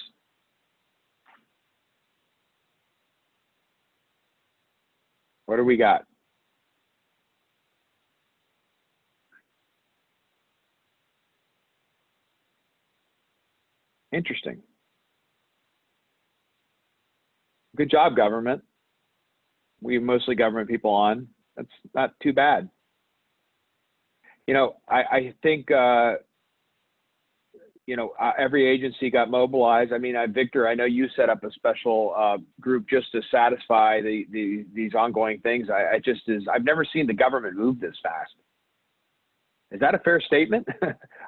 What do we got? Interesting. Good job, government. We have mostly government people on. That's not too bad. You know, I think, you know, every agency got mobilized. I mean, Victor, I know you set up a special group just to satisfy these ongoing things. I've never seen the government move this fast. Is that a fair statement?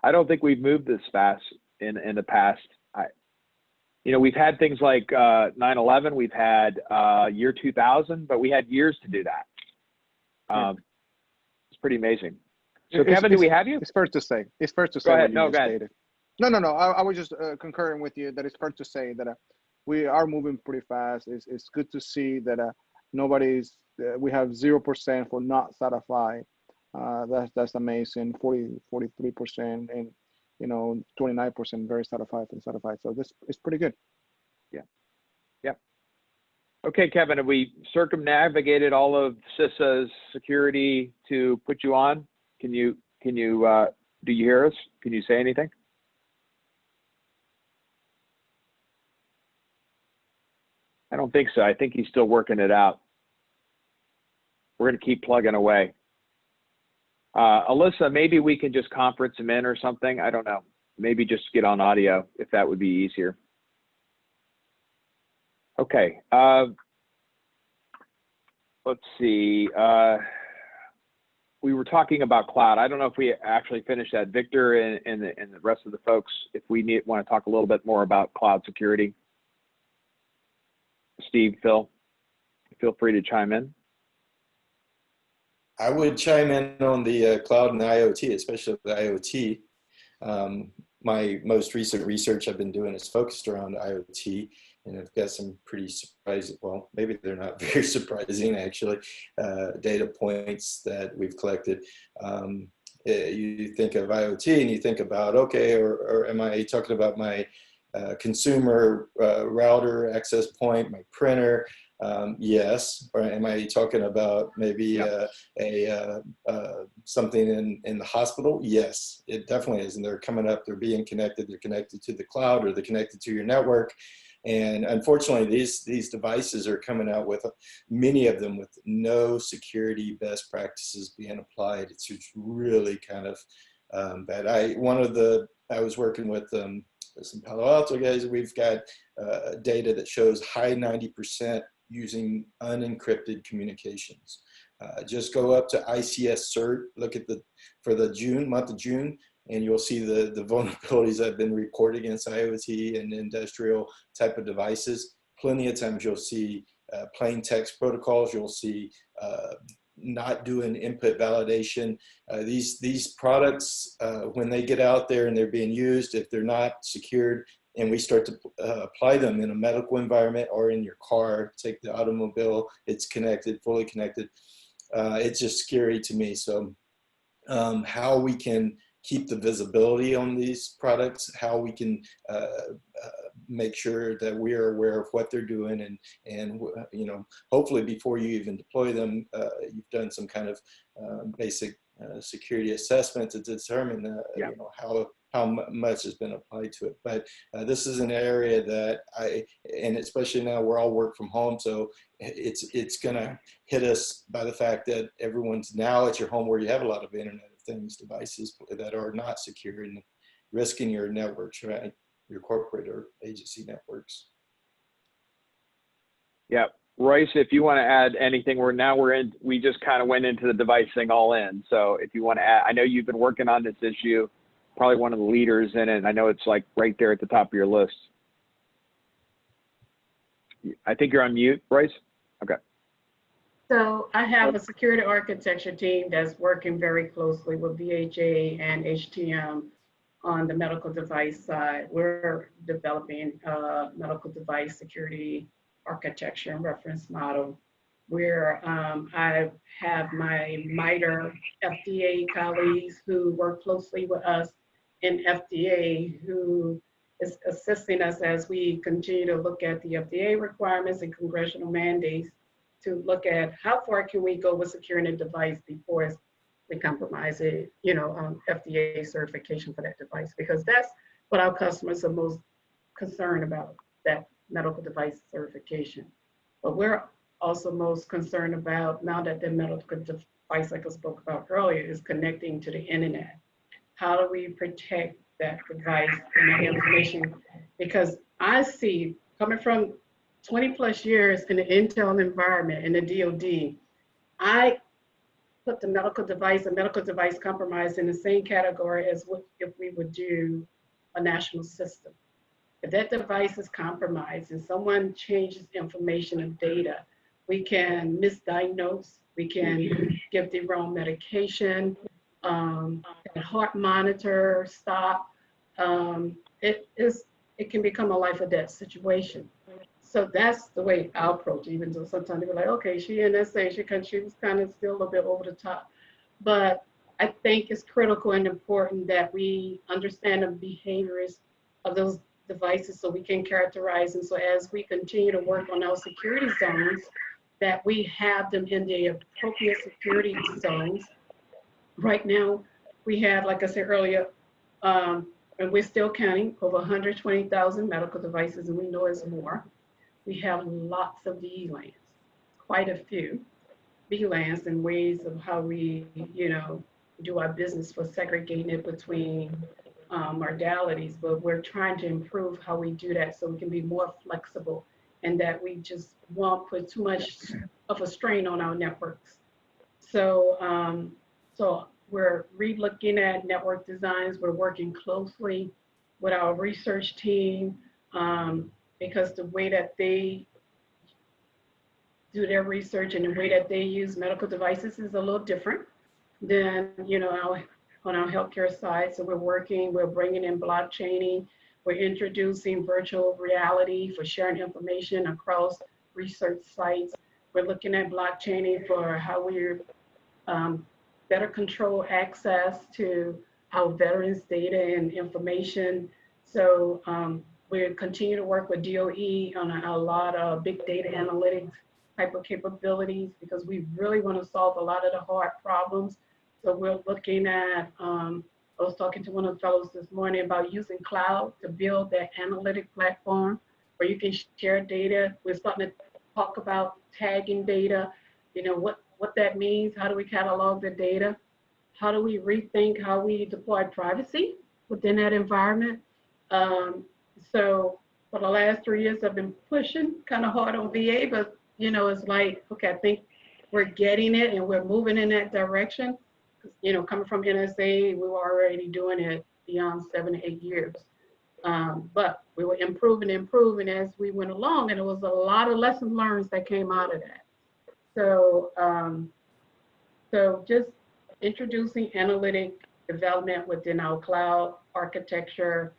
I don't think we've moved this fast in the past. You know, we've had things like 9/11, we've had year 2000, but we had years to do that. It's pretty amazing. So Kevin, do we have you? It's fair to say. It's fair to say. Go ahead. What you No, go ahead. stated. No. I was just concurring with you that it's fair to say that we are moving pretty fast. It's good to see that we have 0% for not satisfied. That's amazing. 43%, and you know, 29% very satisfied and satisfied. So this is pretty good. Yeah. Okay, Kevin, have we circumnavigated all of CISA's security to put you on? Do you hear us? Can you say anything? I don't think so. I think he's still working it out. We're going to keep plugging away. Alyssa, maybe we can just conference him in or something. I don't know. Maybe just get on audio if that would be easier. Okay. Let's see. We were talking about cloud. I don't know if we actually finished that. Victor and the rest of the folks, if we want to talk a little bit more about cloud security. Steve, Phil, feel free to chime in. I would chime in on the cloud and the IoT, especially the IoT. My most recent research I've been doing is focused around IoT, and I've got some pretty surprising, well, maybe they're not very surprising actually, data points that we've collected. You think of IoT and you think about, okay, or am I talking about my consumer router access point, my printer? Yes. Or am I talking about maybe something in the hospital? Yes, it definitely is. And they're coming up, they're being connected, they're connected to the cloud, or they're connected to your network. And unfortunately, these devices are coming out with, many of them with no security best practices being applied. It's really kind of bad. I was working with some Palo Alto guys. We've got data that shows high 90% using unencrypted communications. Just go up to ICS CERT, look at for the month of June, and you'll see the vulnerabilities that have been reported against IoT and industrial type of devices. Plenty of times you'll see plain text protocols, you'll see not doing input validation. These products, when they get out there and they're being used, if they're not secured, and we start to apply them in a medical environment or in your car, take the automobile, it's connected, fully connected. It's just scary to me. So how we can keep the visibility on these products, how we can make sure that we are aware of what they're doing, and you know, hopefully before you even deploy them, you've done some kind of basic security assessment to determine you know, how much has been applied to it. But this is an area that and especially now we're all work from home, so it's gonna hit us by the fact that everyone's now at your home where you have a lot of Internet of Things devices that are not secure and risking your networks, right? Your corporate or agency networks. Yeah. Royce, if you want to add anything, we just kind of went into the device thing all in. So if you want to add, I know you've been working on this issue, probably one of the leaders in it. I know it's like right there at the top of your list. I think you're on mute, Royce. Okay. So I have a security architecture team that's working very closely with VHA and HTM on the medical device side. We're developing a medical device security architecture and reference model where I have my MITRE FDA colleagues who work closely with us in FDA who is assisting us as we continue to look at the FDA requirements and congressional mandates to look at how far can we go with securing a device before we compromise it, FDA certification for that device, because that's what our customers are most concerned about, that medical device certification. But we're also most concerned about, now that the medical device, like I spoke about earlier, is connecting to the internet. How do we protect that device and that information? Because I see, coming from 20 plus years in the Intel environment, in the DoD, I put the medical device and medical device compromise in the same category as what if we would do a national system. If that device is compromised and someone changes information and data, we can misdiagnose, we can give the wrong medication, heart monitor, stop. It can become a life or death situation. So that's the way I approach it, even though sometimes they're like, okay, she NSA, she was kind of still a little bit over the top. But I think it's critical and important that we understand the behaviors of those devices so we can characterize them. So as we continue to work on our security zones, that we have them in the appropriate security zones. Right now, we have, like I said earlier, and we're still counting, over 120,000 medical devices, and we know it's more. We have lots of VLANs, quite a few VLANs and ways of how we, do our business for segregating it between modalities, but we're trying to improve how we do that so we can be more flexible and that we just won't put too much of a strain on our networks. So, so we're re-looking at network designs. We're working closely with our research team because the way that they do their research and the way that they use medical devices is a little different than, on our healthcare side. So we're bringing in blockchaining. We're introducing virtual reality for sharing information across research sites. We're looking at blockchaining for how we're better control access to our veterans' data and information. So we continue to work with DOE on a lot of big data analytics type of capabilities because we really want to solve a lot of the hard problems. So we're looking at, I was talking to one of the fellows this morning about using cloud to build that analytic platform where you can share data. We're starting to talk about tagging data, what that means, how do we catalog the data, how do we rethink how we deploy privacy within that environment. So for the last 3 years, I've been pushing kind of hard on VA, but it's like, okay, I think we're getting it and we're moving in that direction. Coming from NSA, we were already doing it beyond 7 to 8 years. But we were improving as we went along, and it was a lot of lessons learned that came out of that. So, so just introducing analytic development within our cloud architecture,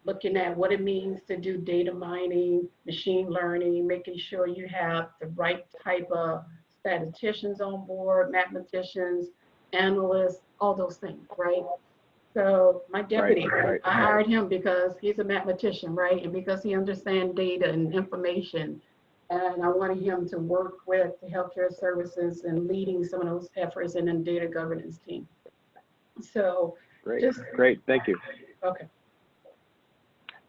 looking at what it means to do data mining, machine learning, making sure you have the right type of statisticians on board, mathematicians, analysts, all those things, right? So my deputy, I hired him because he's a mathematician, right? And because he understands data and information. And I wanted him to work with the healthcare services and leading some of those efforts in the data governance team. So great, thank you. Okay.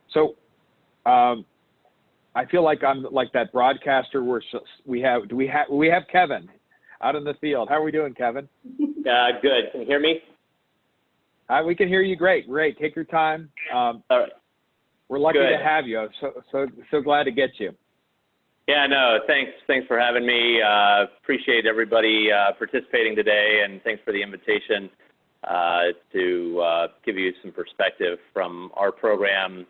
So I feel like I'm like that broadcaster where we have Kevin out in the field. How are we doing, Kevin? Good. Can you hear me? We can hear you great. Take your time. All right. We're lucky Good. to have you. So glad to get you. Yeah, no, thanks for having me. Appreciate everybody participating today, and thanks for the invitation to give you some perspective from our program.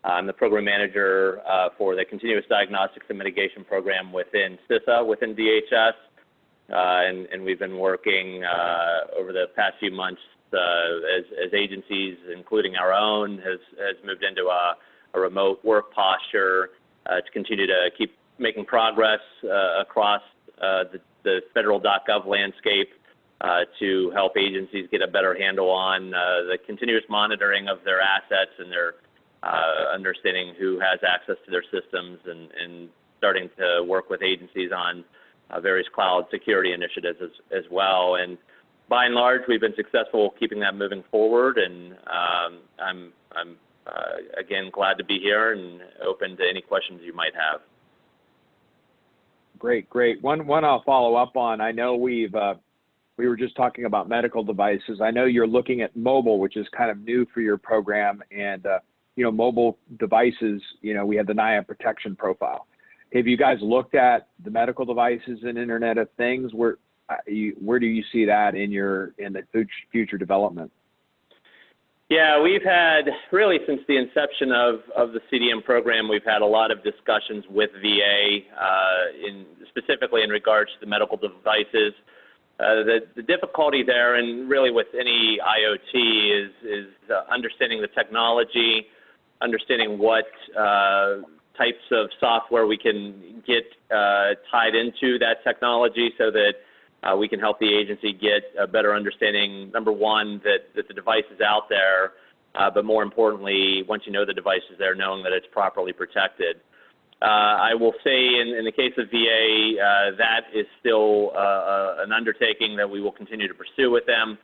I'm the program manager for the Continuous Diagnostics and Mitigation program within CISA, within DHS, and we've been working over the past few months as agencies, including our own, has moved into a remote work posture to continue to keep making progress across the federal .gov landscape to help agencies get a better handle on the continuous monitoring of their assets and their understanding who has access to their systems, and starting to work with agencies on various cloud security initiatives as well. And by and large, we've been successful keeping that moving forward, and I'm again glad to be here and open to any questions you might have. Great. One I'll follow up on. I know we were just talking about medical devices. I know you're looking at mobile, which is kind of new for your program, and mobile devices. We have the NIAP protection profile. Have you guys looked at the medical devices and Internet of Things? Where do you see that in the future development? Yeah, we've had, really since the inception of the CDM program, we've had a lot of discussions with VA, specifically in regards to the medical devices. The difficulty there, and really with any IoT, is understanding the technology, understanding what types of software we can get tied into that technology so that we can help the agency get a better understanding, number one, that the device is out there, but more importantly, once you know the device is there, knowing that it's properly protected. I will say in the case of VA, that is still an undertaking that we will continue to pursue with them.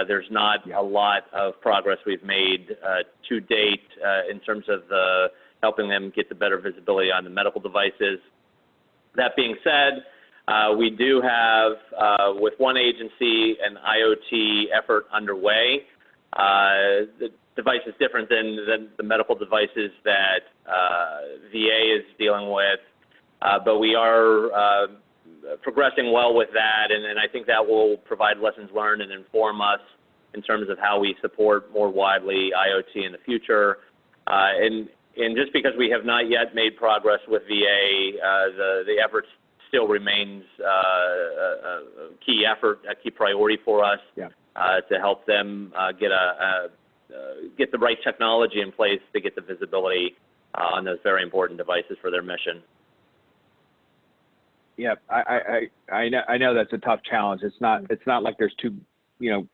There's not a lot of progress we've made to date in terms of helping them get the better visibility on the medical devices. That being said, we do have, with one agency, an IoT effort underway. The device is different than the medical devices that VA is dealing with, but we are progressing well with that, and I think that will provide lessons learned and inform us in terms of how we support more widely IoT in the future. And just because we have not yet made progress with VA, the effort still remains a key effort, a key priority for us to help them get the right technology in place to get the visibility on those very important devices for their mission. Yeah, I know that's a tough challenge. It's not like there's two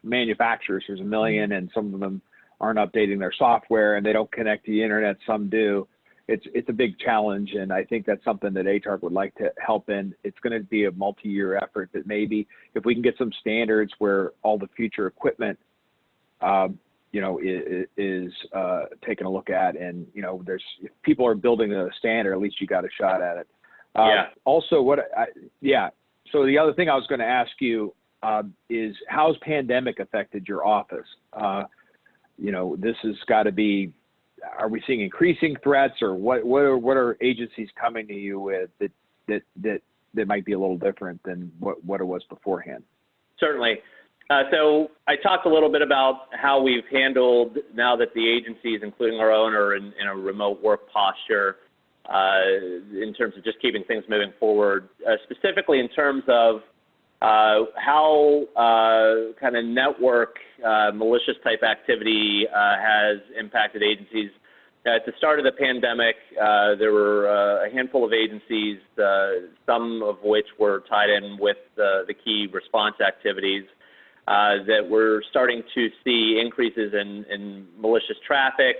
manufacturers. There's a million, and some of them aren't updating their software, and they don't connect to the internet. Some do. It's a big challenge, and I think that's something that ATARC would like to help in. It's going to be a multi-year effort that maybe if we can get some standards where all the future equipment, is taken a look at, and if people are building a standard, at least you got a shot at it. Also, so the other thing I was going to ask you is how's pandemic affected your office? This has got to be. Are we seeing increasing threats, or what are agencies coming to you with that might be a little different than what it was beforehand? Certainly. So I talked a little bit about how we've handled, now that the agencies, including our own, are in a remote work posture, in terms of just keeping things moving forward, specifically in terms of how kind of network malicious type activity has impacted agencies. At the start of the pandemic, there were a handful of agencies, some of which were tied in with the key response activities, that were starting to see increases in malicious traffic,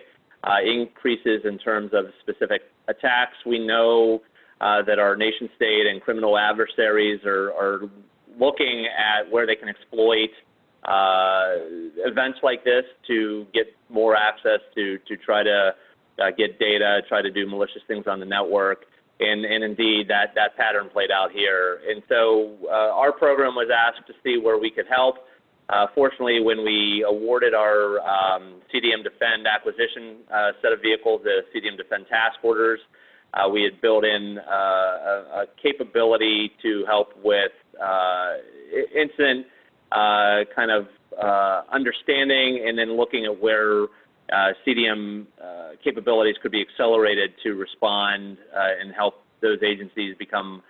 increases in terms of specific attacks. We know that our nation state and criminal adversaries are looking at where they can exploit events like this to get more access to try to get data, try to do malicious things on the network. And indeed, that pattern played out here. And so our program was asked to see where we could help. Fortunately, when we awarded our CDM Defend acquisition set of vehicles, the CDM Defend task orders, we had built in a capability to help with incident kind of understanding, and then looking at where CDM capabilities could be accelerated to respond and help those agencies become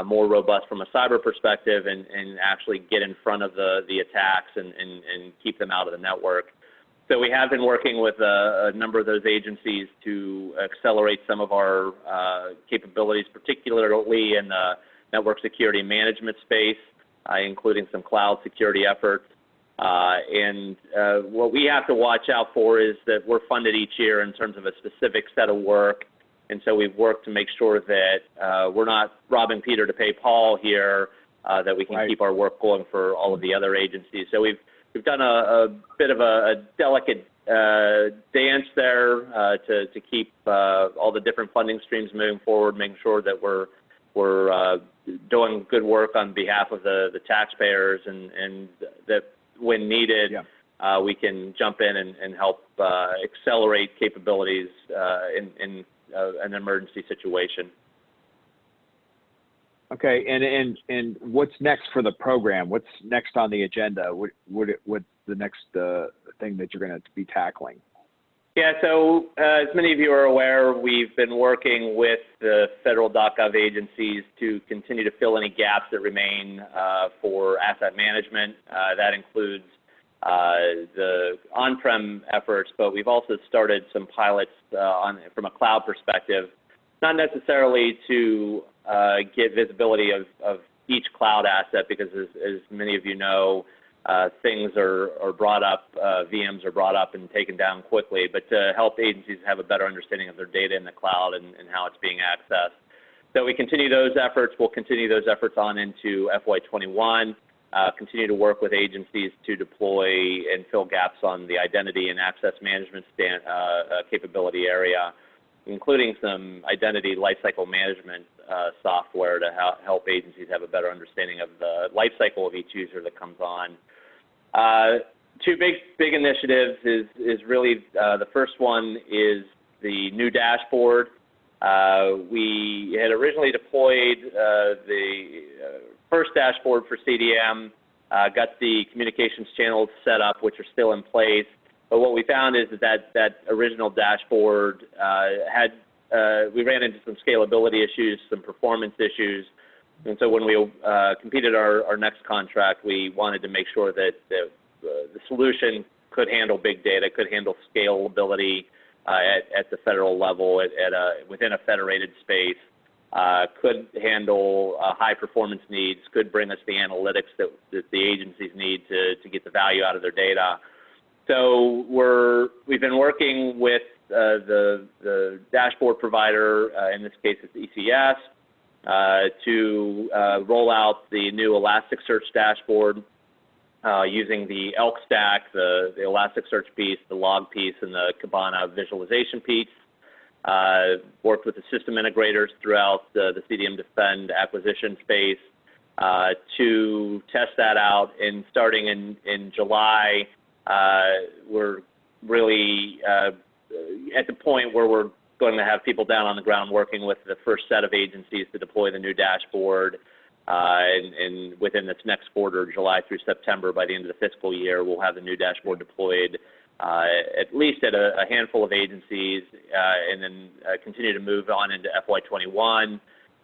more robust from a cyber perspective, and actually get in front of the attacks and keep them out of the network. So we have been working with a number of those agencies to accelerate some of our capabilities, particularly in the network security management space, including some cloud security efforts. And what we have to watch out for is that we're funded each year in terms of a specific set of work. And so we've worked to make sure that we're not robbing Peter to pay Paul here, that we can keep our work going for all of the other agencies. So we've done a bit of a delicate dance there to keep all the different funding streams moving forward, making sure that we're doing good work on behalf of the taxpayers, and that when needed, we can jump in and help accelerate capabilities in an emergency situation. Okay, and what's next for the program? What's next on the agenda? What's the next thing that you're going to be tackling? Yeah, so as many of you are aware, we've been working with the federal .gov agencies to continue to fill any gaps that remain for asset management. That includes the on-prem efforts, but we've also started some pilots from a cloud perspective, not necessarily to get visibility of each cloud asset, because as many of you know, things are brought up, VMs are brought up and taken down quickly, but to help agencies have a better understanding of their data in the cloud and how it's being accessed. So we continue those efforts. We'll continue those efforts on into FY21, continue to work with agencies to deploy and fill gaps on the identity and access management capability area, including some identity lifecycle management software to help agencies have a better understanding of the lifecycle of each user that comes on. Two big initiatives is really the first one is the new dashboard. We had originally deployed the first dashboard for CDM, got the communications channels set up, which are still in place. But what we found is that original dashboard we ran into some scalability issues, some performance issues. And so when we completed our next contract, we wanted to make sure that the solution could handle big data, could handle scalability at the federal level, within a federated space, could handle high performance needs, could bring us the analytics that the agencies need to get the value out of their data. So we've been working with the dashboard provider, in this case it's ECS, to roll out the new Elasticsearch dashboard using the ELK stack, the Elasticsearch piece, the log piece, and the Kibana visualization piece. Worked with the system integrators throughout the CDM Defend acquisition space to test that out. And starting in July, we're really at the point where we're going to have people down on the ground working with the first set of agencies to deploy the new dashboard. And within this next quarter, July through September, by the end of the fiscal year, we'll have the new dashboard deployed at least at a handful of agencies, and then continue to move on into FY21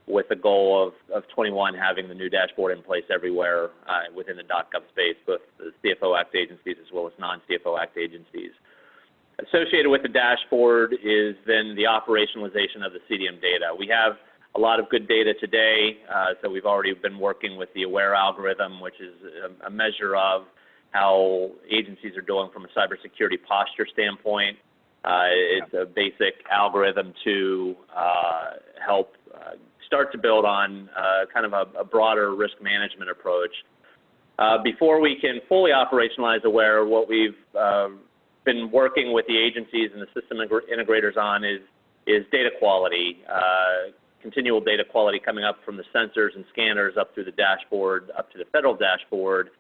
with the goal of 21 having the new dashboard in place everywhere within the .gov space, both the CFO Act agencies as well as non-CFO Act agencies. Associated with the dashboard is then the operationalization of the CDM data. We have a lot of good data today, so we've already been working with the AWARE algorithm, which is a measure of how agencies are doing from a cybersecurity posture standpoint. It's a basic algorithm to help start to build on kind of a broader risk management approach. Before we can fully operationalize AWARE, what we've been working with the agencies and the system integrators on is data quality, continual data quality coming up from the sensors and scanners up through the dashboard, up to the federal dashboard.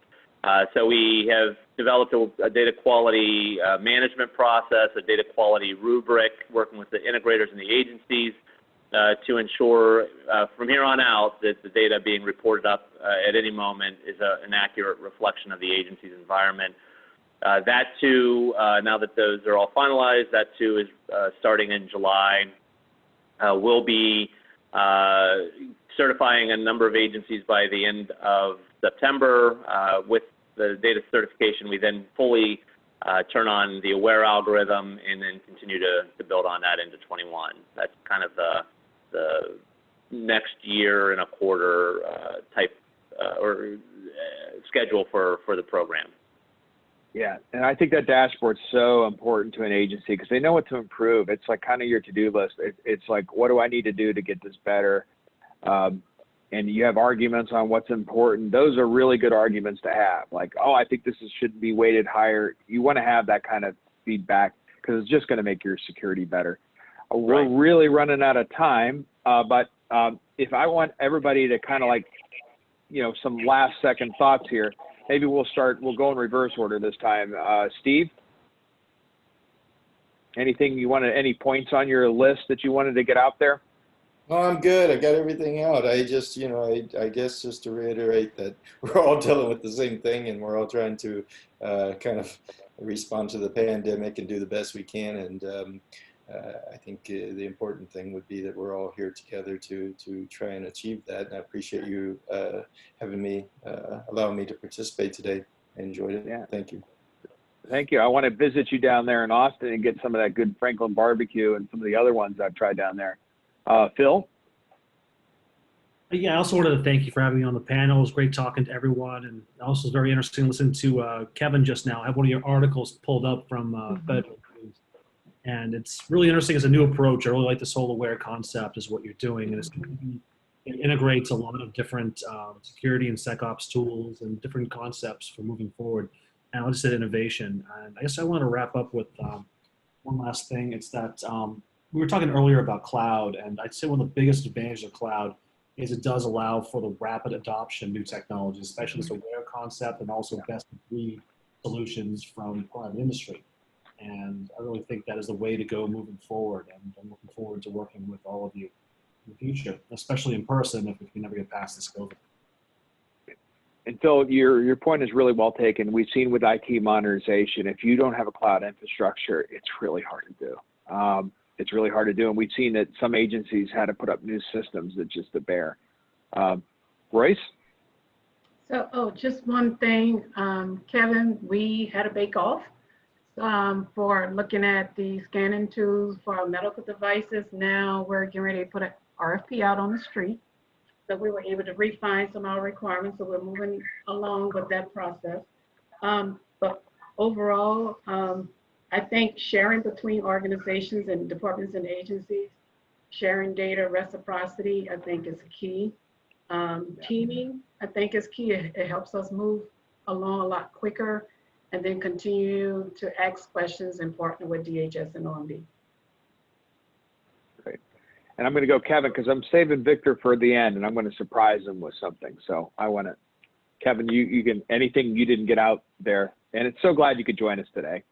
So we have developed a data quality management process, a data quality rubric, working with the integrators and the agencies to ensure from here on out that the data being reported up at any moment is an accurate reflection of the agency's environment. That too, now that those are all finalized, that too is starting in July. We'll be certifying a number of agencies by the end of September. With the data certification, we then fully turn on the AWARE algorithm and then continue to build on that into 21. That's kind of the next year and a quarter type or schedule for the program. Yeah, and I think that dashboard's so important to an agency because they know what to improve. It's like kind of your to-do list. It's like, what do I need to do to get this better? And you have arguments on what's important. Those are really good arguments to have. Like, oh, I think this should be weighted higher. You want to have that kind of feedback because it's just going to make your security better. We're really running out of time, but if I want everybody to kind of like, you know, some last second thoughts here, maybe we'll go in reverse order this time. Steve, anything you wanted, any points on your list that you wanted to get out there? Oh, I'm good. I got everything out. I just, you know, I guess just to reiterate that we're all dealing with the same thing and we're all trying to kind of respond to the pandemic and do the best we can. And I think the important thing would be that we're all here together to try and achieve that. And I appreciate you having me, allowing me to participate today. I enjoyed it. Yeah. Thank you. Thank you. I want to visit you down there in Austin and get some of that good Franklin barbecue and some of the other ones I've tried down there. Phil? Yeah, I also wanted to thank you for having me on the panel. It was great talking to everyone, and also very interesting to listen to Kevin just now. I have one of your articles pulled up from Federal News, and it's really interesting as a new approach. I really like this whole AWARE concept is what you're doing, and it integrates a lot of different security and SecOps tools and different concepts for moving forward. And I just said innovation, and I guess I want to wrap up with one last thing. It's that we were talking earlier about cloud, and I'd say one of the biggest advantages of cloud is it does allow for the rapid adoption of new technologies, especially this AWARE concept and also best-of-breed solutions from private industry. And I really think that is the way to go moving forward, and I'm looking forward to working with all of you in the future, especially in person if we can never get past this COVID. And Phil, your point is really well taken. We've seen with IT modernization, if you don't have a cloud infrastructure, it's really hard to do. It's really hard to do, and we've seen that some agencies had to put up new systems that just to bear. Royce? So, just one thing, Kevin, we had a bake-off for looking at the scanning tools for our medical devices. Now we're getting ready to put an RFP out on the street. So we were able to refine some of our requirements, so we're moving along with that process. But overall, I think sharing between organizations and departments and agencies, sharing data, reciprocity, I think is key. Teaming, I think is key. It helps us move along a lot quicker and then continue to ask questions and partner with DHS and OMB. Great. And I'm going to go Kevin because I'm saving Victor for the end and I'm going to surprise him with something. So I want to, Kevin, you can, anything you didn't get out there. And it's so glad you could join us today.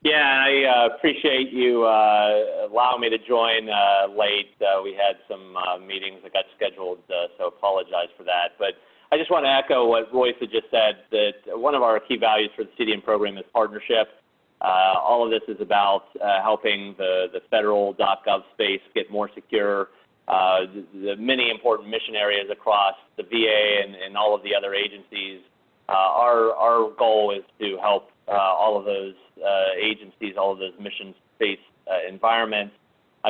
Yeah, I appreciate you allowing me to join late. We had some meetings that got scheduled, so apologize for that. But I just want to echo what Royce had just said, that one of our key values for the CDM program is partnership. All of this is about helping the federal .gov space get more secure. The many important mission areas across the VA and all of the other agencies, our goal is to help all of those agencies, all of those mission-based environments,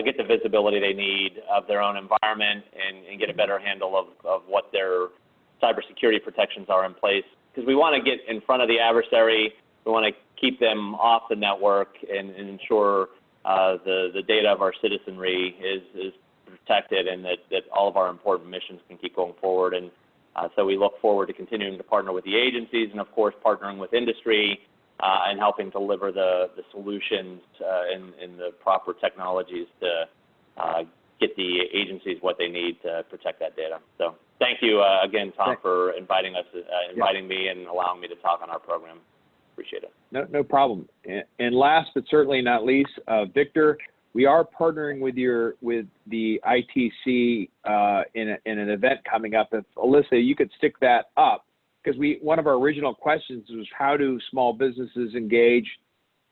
get the visibility they need of their own environment and get a better handle of what their cybersecurity protections are in place. Because we want to get in front of the adversary, we want to keep them off the network and ensure the data of our citizenry is protected and that all of our important missions can keep going forward. And so we look forward to continuing to partner with the agencies and, of course, partnering with industry and helping deliver the solutions and the proper technologies to get the agencies what they need to protect that data. So thank you again, Tom, for inviting me and allowing me to talk on our program. Appreciate it. No problem. And last but certainly not least, Victor, We are partnering with the ITC in an event coming up. If Alyssa, you could stick that up, because one of our original questions was, how do small businesses engage?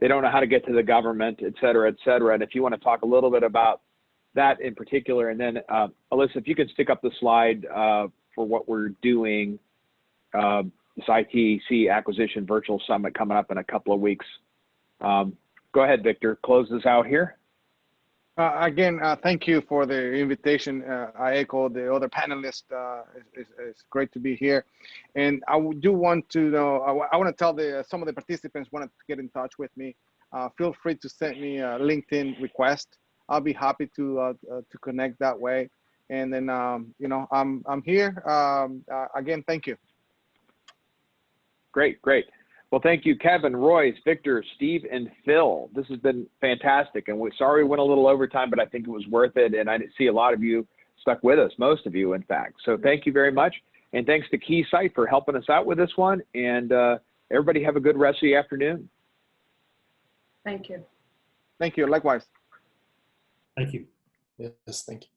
They don't know how to get to the government, et cetera, et cetera. And if you want to talk a little bit about that in particular, and then Alyssa, if you could stick up the slide for what we're doing, this ITC Acquisition Virtual Summit coming up in a couple of weeks. Go ahead, Victor, close this out here. Again, thank you for the invitation. I echo the other panelists. It's great to be here. And I do want to know, I want to tell some of the participants wanted to get in touch with me. Feel free to send me a LinkedIn request. I'll be happy to connect that way. And then, you know, I'm here. Again, thank you. Great, great. Well, thank you, Kevin, Royce, Victor, Steve, and Phil. This has been fantastic. And we're sorry we went a little over time, but I think it was worth it. And I see a lot of you stuck with us, most of you, in fact. So thank you very much. And thanks to Keysight for helping us out with this one. And everybody have a good rest of the afternoon. Thank you. Thank you. Likewise. Thank you. Yes, thank you.